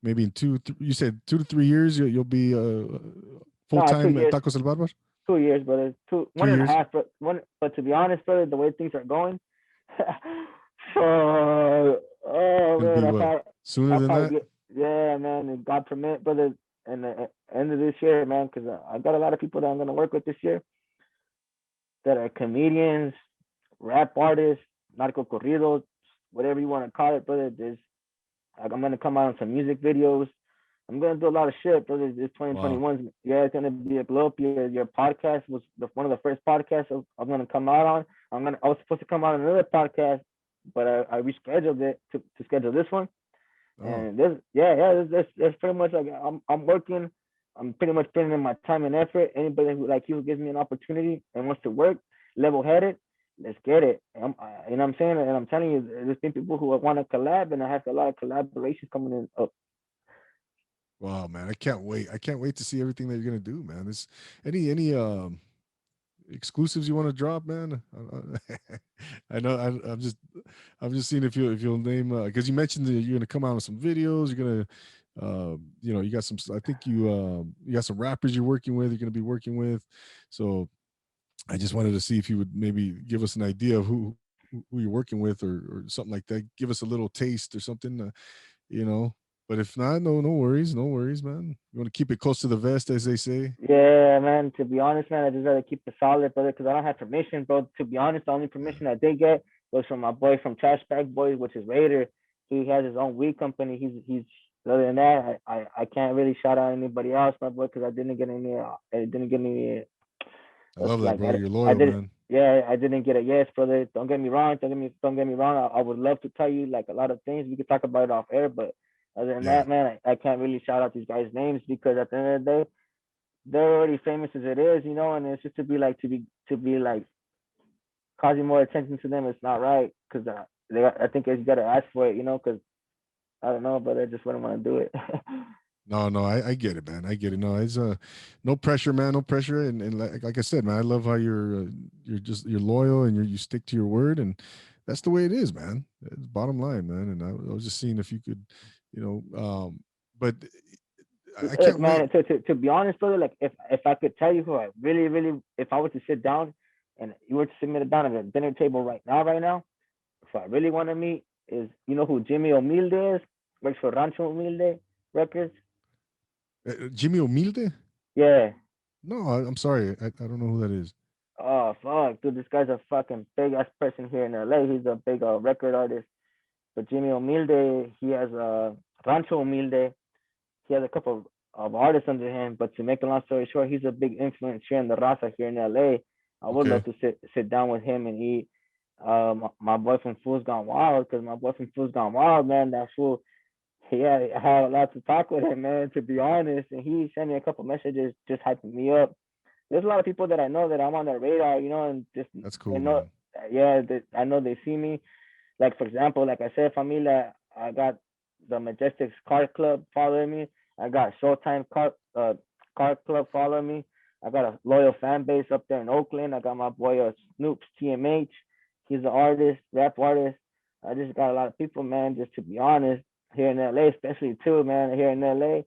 in you said 2 to 3 years you'll be full No, time at Tacos El VarBars. 2 years, brother. Two, Two one and a years. half, but one. But to be honest, brother, the way things are going, oh Gonna man, be what, sooner I'll than probably that? get, yeah, man, and God permit, brother, and the end of this year, man, because I got a lot of people that I'm gonna work with this year that are comedians, rap artists, narco corridos, whatever you want to call it, brother. There's, like, I'm gonna come out on some music videos. I'm gonna do a lot of shit, brother. This Wow. 2021's, yeah, it's gonna be a blow up year. Your podcast was one of the first podcasts I'm gonna come out on. I was supposed to come out on another podcast, but I rescheduled it to schedule this one. Oh, And this pretty much like I'm working. I'm pretty much putting in my time and effort. Anybody who like you who gives me an opportunity and wants to work, level headed, let's get it. You know what I'm saying? And I'm telling you, there's been people who want to collab, and I have a lot of collaborations coming in up. wow, man. I can't wait. I can't wait to see everything that you're gonna do, man. This any exclusives you want to drop, man? I know. I'm just seeing if you'll name because you mentioned that you're gonna come out with some videos. You're gonna, you got some. I think you got some rappers you're working with. You're gonna be working with. So I just wanted to see if you would maybe give us an idea of who you're working with or something like that. Give us a little taste or something, you know. But if not, no worries, no worries, man. You want to keep it close to the vest, as they say. Yeah, man. To be honest, man, I just gotta keep it solid, brother, because I don't have permission, bro. To be honest, the only Yeah. permission I did get was from my boy from Trash Bag Boys, which is Raider. He has his own weed company. He's other than that, I can't really shout out anybody else, my boy, because I didn't get any. I What's love that, like bro. You're I loyal, didn't. man. Yeah, I didn't get a yes, brother. Don't get me wrong. Don't get me wrong. I would love to tell you like a lot of things. We could talk about it off air, but other than Yeah. that, man, I can't really shout out these guys' names because at the end of the day they're already famous as it is, you know, and it's just to be like causing more attention to them. It's not right because I think you got to ask for it, you know, because I don't know, but I just wouldn't want to do it. No, I get it, man. I get it. No, it's no pressure, man. No pressure. And like I said, man, I love how you're loyal and you stick to your word, and that's the way it is, man. It's bottom line, man. And I was just seeing if you could, but I Look, can't wait. man, to be honest, brother, like if I could tell you who I really, if I were to sit down and you were to sit me down at a dinner table right now, if I really want to meet is you know who Jimmy Humilde is, works for Rancho Humilde Records. Jimmy Humilde? Yeah. No, I'm sorry. I don't know who that is. Oh fuck, dude, this guy's a fucking big ass person here in LA. He's a big record artist. But Jimmy Humilde, he has Rancho Humilde. He has a couple of artists under him. But to make a long story short, he's a big influence here in the Raza here in LA. I would Okay. love to sit down with him and eat. My boy from Fool's Gone Wild, because my boy from Fool's Gone Wild, man, that fool, I had a lot to talk with him, man, to be honest. And he sent me a couple messages just hyping me up. There's a lot of people that I know that I'm on their radar, you know, and just That's they cool, know, man. yeah, I know they see me. Like for example, like I said, Familia, I got the Majestics Car Club following me. I got Showtime Car Club following me. I got a loyal fan base up there in Oakland. I got my boy Snoops TMH. He's an artist, rap artist. I just got a lot of people, man. Just to be honest, here in LA, especially too, man. Here in LA,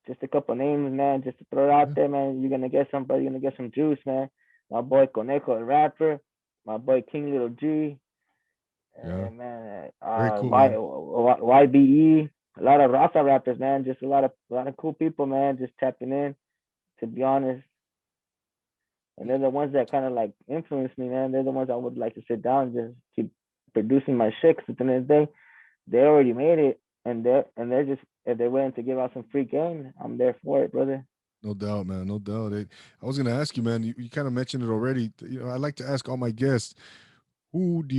just a couple names, man. Just to throw it out Yeah. there, man. You're gonna get somebody. You're gonna get some juice, man. My boy Conejo, the rapper. My boy King Little G. Yeah. Man, Very cool, man. YBE. A lot of Rafa rappers, man. Just a lot of cool people, man. Just tapping in. To be honest, and they're the ones that kind of like influence me, man. They're the ones I would like to sit down and just keep producing my shit. 'Cause at the end of the day, they already made it, and they're just if they're willing to give out some free game, I'm there for it, brother. No doubt, man. No doubt. I was gonna ask you, man. You kind of mentioned it already. I like to ask all my guests, who would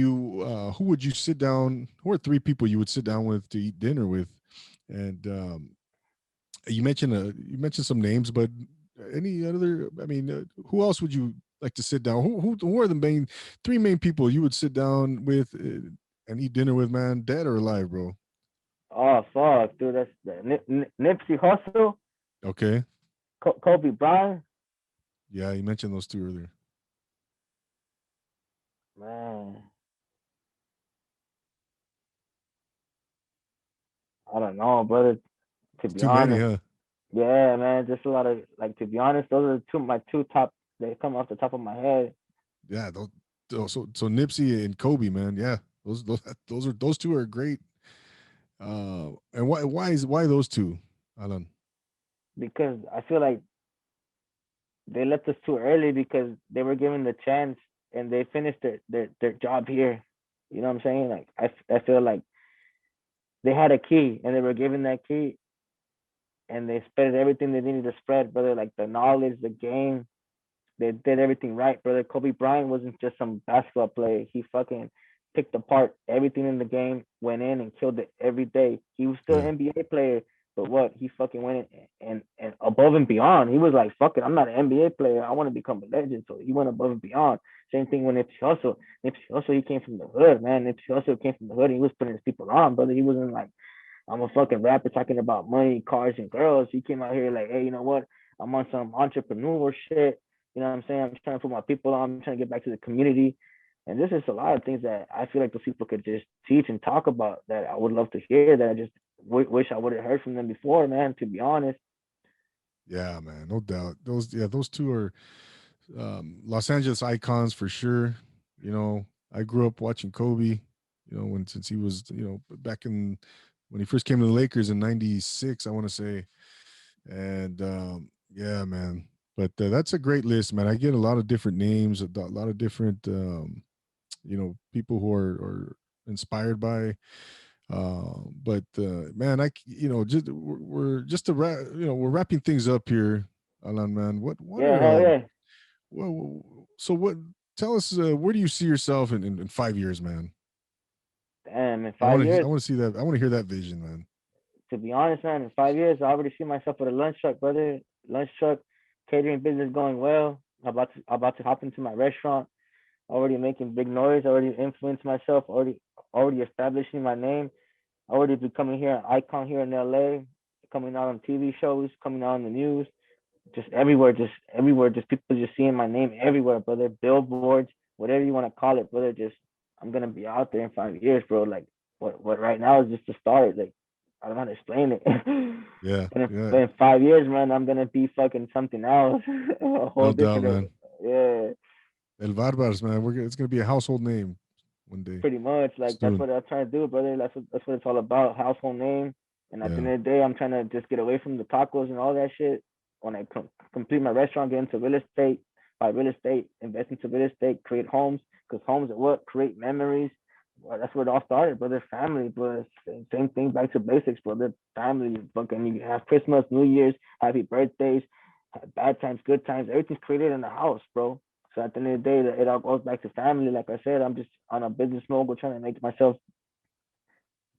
you sit down? Who are three people you would sit down with to eat dinner with? And you mentioned some names, but any other? I mean, who else would you like to sit down? Who are the three main people you would sit down with and eat dinner with, man? Dead or alive, bro? Oh fuck, dude, that's the Nipsey Hussle, Okay. Kobe Bryant, Yeah, you mentioned those two earlier. man. I don't know, brother. To It's be too many, honest, huh? yeah, man. Just a lot of like. To be honest, those are my two top. They come off the top of my head. Yeah, so Nipsey and Kobe, man. Yeah, those two are great. And why those two, Alan? Because I feel like they left us too early because they were given the chance and they finished their job here. You know what I'm saying? Like I feel like they had a key and they were given that key and they spread everything they needed to spread, brother. Like the knowledge, the game, they did everything right, brother. Kobe Bryant wasn't just some basketball player. He fucking picked apart everything in the game, went in and killed it every day. He was still an Yeah, NBA player, but what? He fucking went in and above and beyond. He was like, fuck it, I'm not an NBA player. I want to become a legend. So he went above and beyond. Same thing with Nipsey Hussle. Nipsey Hussle, he came from the hood, man. Nipsey Hussle came from the hood. And he was putting his people on, brother. He wasn't like I'm a fucking rapper talking about money, cars, and girls. He came out here like, hey, you know what? I'm on some entrepreneurial shit. You know what I'm saying? I'm trying to put my people on. I'm trying to get back to the community. And this is a lot of things that I feel like those people could just teach and talk about that I would love to hear that I just wish I would have heard from them before, man, to be honest. yeah, man, no doubt. Those two are Los Angeles icons for sure. I grew up watching Kobe. Since he was, back in when he first came to the Lakers in '96, I want to say. And yeah, man. But that's a great list, man. I get a lot of different names, lot of different, people who are inspired by. But man, just we're just to wrap, we're wrapping things up here, Alan. Man, what Yeah, are hell yeah. so what? Tell us, where do you see yourself in 5 years, man? Damn, in I five want to I years, want to see that. I want to hear that vision, man. to be honest, man, in 5 years, I already see myself with a lunch truck, brother. Lunch truck, catering business going well. I'm about to hop into my restaurant. Already making big noise. Already influenced myself. Already establishing my name. Already becoming here an icon here in LA. Coming out on TV shows. Coming out on the news. Just everywhere. Just everywhere. Just people just seeing my name everywhere, brother. Billboards, whatever you want to call it, brother. Just I'm gonna be out there in 5 years, bro. Like what right now is just the start. Like I don't know how to explain it. Yeah, But yeah, in 5 years, man, I'm gonna be fucking something else. A whole no doubt, different, man. yeah, El VarBars, man. It's gonna be a household name one day pretty much. Like that's soon. what I'm trying to do, brother. That's what it's all about. Household name. And at the Yeah, end of the day, I'm trying to just get away from the tacos and all that shit. When I complete my restaurant, get into real estate, buy real estate, invest into real estate, create homes. Because homes are what create memories. Well, that's where it all started, brother. Family, brother. Same thing, back to basics, brother. Family. Fucking, you have Christmas, New Year's, happy birthdays, bad times, good times. Everything's created in the house, bro. So at the end of the day, it all goes back to family. Like I said, I'm just on a business mogul trying to make myself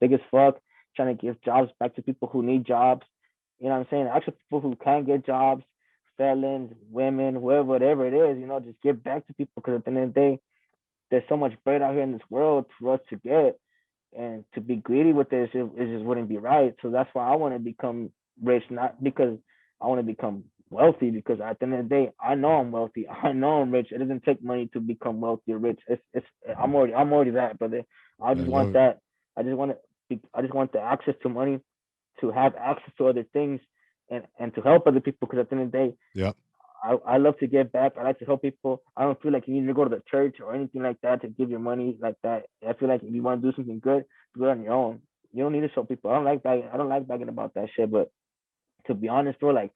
big as fuck, trying to give jobs back to people who need jobs. You know what I'm saying? Actually, people who can't get jobs, felons, women, whoever, whatever it is, just give back to people because at the end of the day, there's so much bread out here in this world for us to get. And to be greedy with this, it just wouldn't be right. So that's why I want to become rich, not because I want to become wealthy, because at the end of the day, I know I'm wealthy. I know I'm rich. It doesn't take money to become wealthy or rich. I'm already that, brother. I I just love want it. that. I just want the access to money, to have access to other things, and to help other people. Because at the end of the day, Yeah. I love to give back. I like to help people. I don't feel like you need to go to the church or anything like that to give your money like that. I feel like if you want to do something good, do it on your own. You don't need to show people. I don't like bragging about that shit. But to be honest, bro, like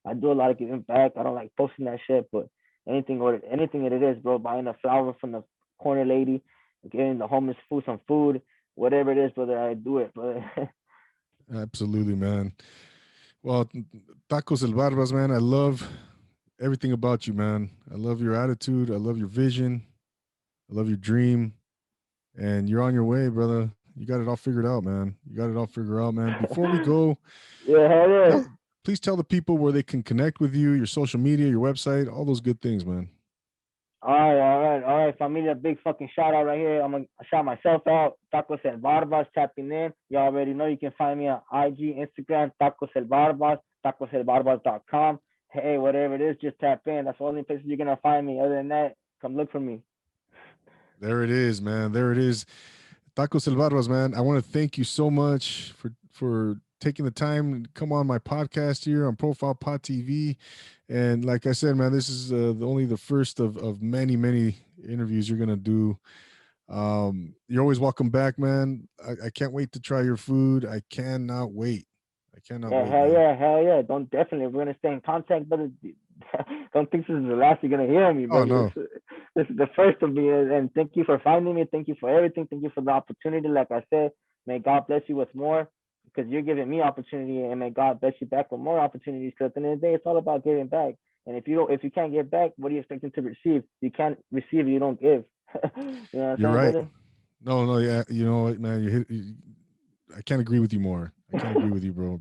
I do a lot of giving back. I don't like posting that shit, but anything that it is, bro, buying a flower from the corner lady, giving the homeless food some food, whatever it is, brother, I do it, brother. Absolutely, man. Well, Tacos El VarBars, man. I love everything about you, man. I love your attitude. I love your vision. I love your dream. And you're on your way, brother. You got it all figured out, man. You got it all figured out, man. Before we go, Yeah, hell yeah. please tell the people where they can connect with you, your social media, your website, all those good things, man. All right, familia. Big fucking shout out right here. I'm gonna shout myself out. Tacos El VarBars, tapping in. You already know you can find me on IG, Instagram, Tacos El VarBars, tacoselbarbars.com. Hey, whatever it is, just tap in. That's the only places you're gonna find me. Other than that, come look for me. There it is, man. There it is. Tacos El VarBars, man. I want to thank you so much for taking the time to come on my podcast here on Profile Pod TV. And like I said, man, this is only the first of many, many interviews you're gonna do. You're always welcome back, man. I can't wait to try your food. I cannot wait. I cannot Yeah, wait, man. hell yeah. Don't definitely. We're gonna stay in contact, brother. Don't think this is the last you're gonna hear of me, Oh brother. no, This is the first of me, and thank you for finding me. Thank you for everything. Thank you for the opportunity. Like I said, may God bless you with more, because you're giving me opportunity, and may God bless you back with more opportunities. Because at the end of the day, it's all about giving back. And if you can't give back, what are you expecting to receive? You can't receive, you don't give. You know what I'm you're saying, right. brother? No, yeah. You know what, man? I can't agree with you more. I can't agree with you, bro.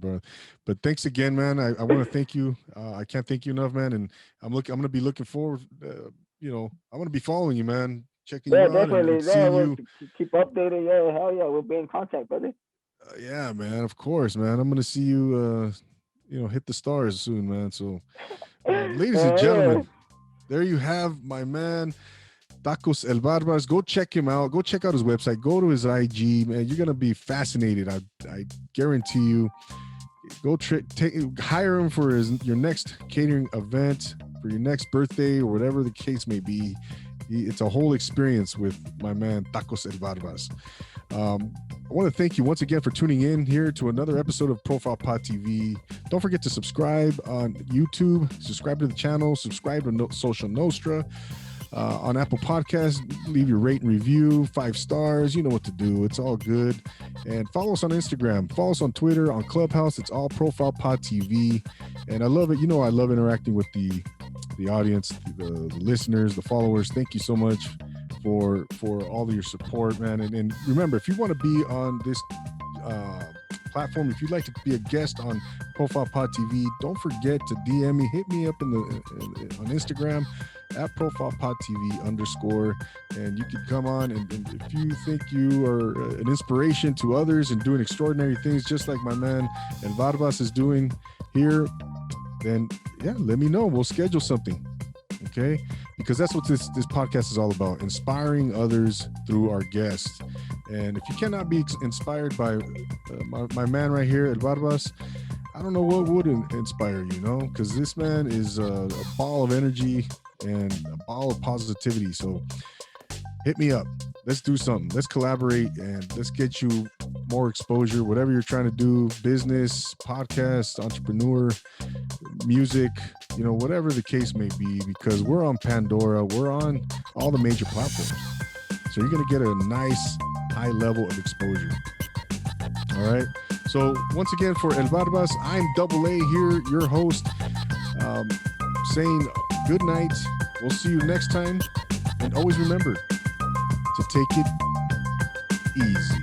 But thanks again, man. I want to thank you. I can't thank you enough, man. And I'm going to be looking forward. I'm going to be following you, man. Checking Yeah, you out and definitely. Yeah, seeing we'll you. keep updated. Yeah, hell yeah, we'll be in contact, brother. Yeah, man. Of course, man. I'm going to see you. Hit the stars soon, man. So, ladies and Yeah. gentlemen, there you have my man. Tacos El VarBars. Go check him out. Go check out his website. Go to his IG, man. You're gonna be fascinated. I guarantee you. Go hire him for your next catering event, for your next birthday, or whatever the case may be. It's a whole experience with my man Tacos El VarBars. I want to thank you once again for tuning in here to another episode of Profile Pod TV. Don't forget to subscribe on YouTube, subscribe to the channel, subscribe to Social Nostra. On Apple Podcasts, leave your rate and review, 5 stars. You know what to do. It's all good. And follow us on Instagram. Follow us on Twitter, on Clubhouse. It's all Profile Pod TV. And I love it. You know, I love interacting with the audience, the listeners, the followers. Thank you so much for all of your support, man. And remember, if you want to be on this platform, if you'd like to be a guest on Profile Pod TV, don't forget to DM me. Hit me up on Instagram at Profile Pod TV _, and you can come on and if you think you are an inspiration to others and doing extraordinary things just like my man El VarBars is doing here, then yeah, let me know. We'll schedule something, okay? Because that's what this podcast is all about, inspiring others through our guests. And if you cannot be inspired by my man right here, El VarBars, I don't know what would inspire you, because this man is a ball of energy and a ball of positivity. So hit me up. Let's do something. Let's collaborate and let's get you more exposure, whatever you're trying to do, business, podcast, entrepreneur, music, whatever the case may be, because we're on Pandora. We're on all the major platforms. So you're going to get a nice high level of exposure. All right. So once again, for El VarBars, I'm Double A here, your host, saying good night. We'll see you next time. And always remember to take it easy.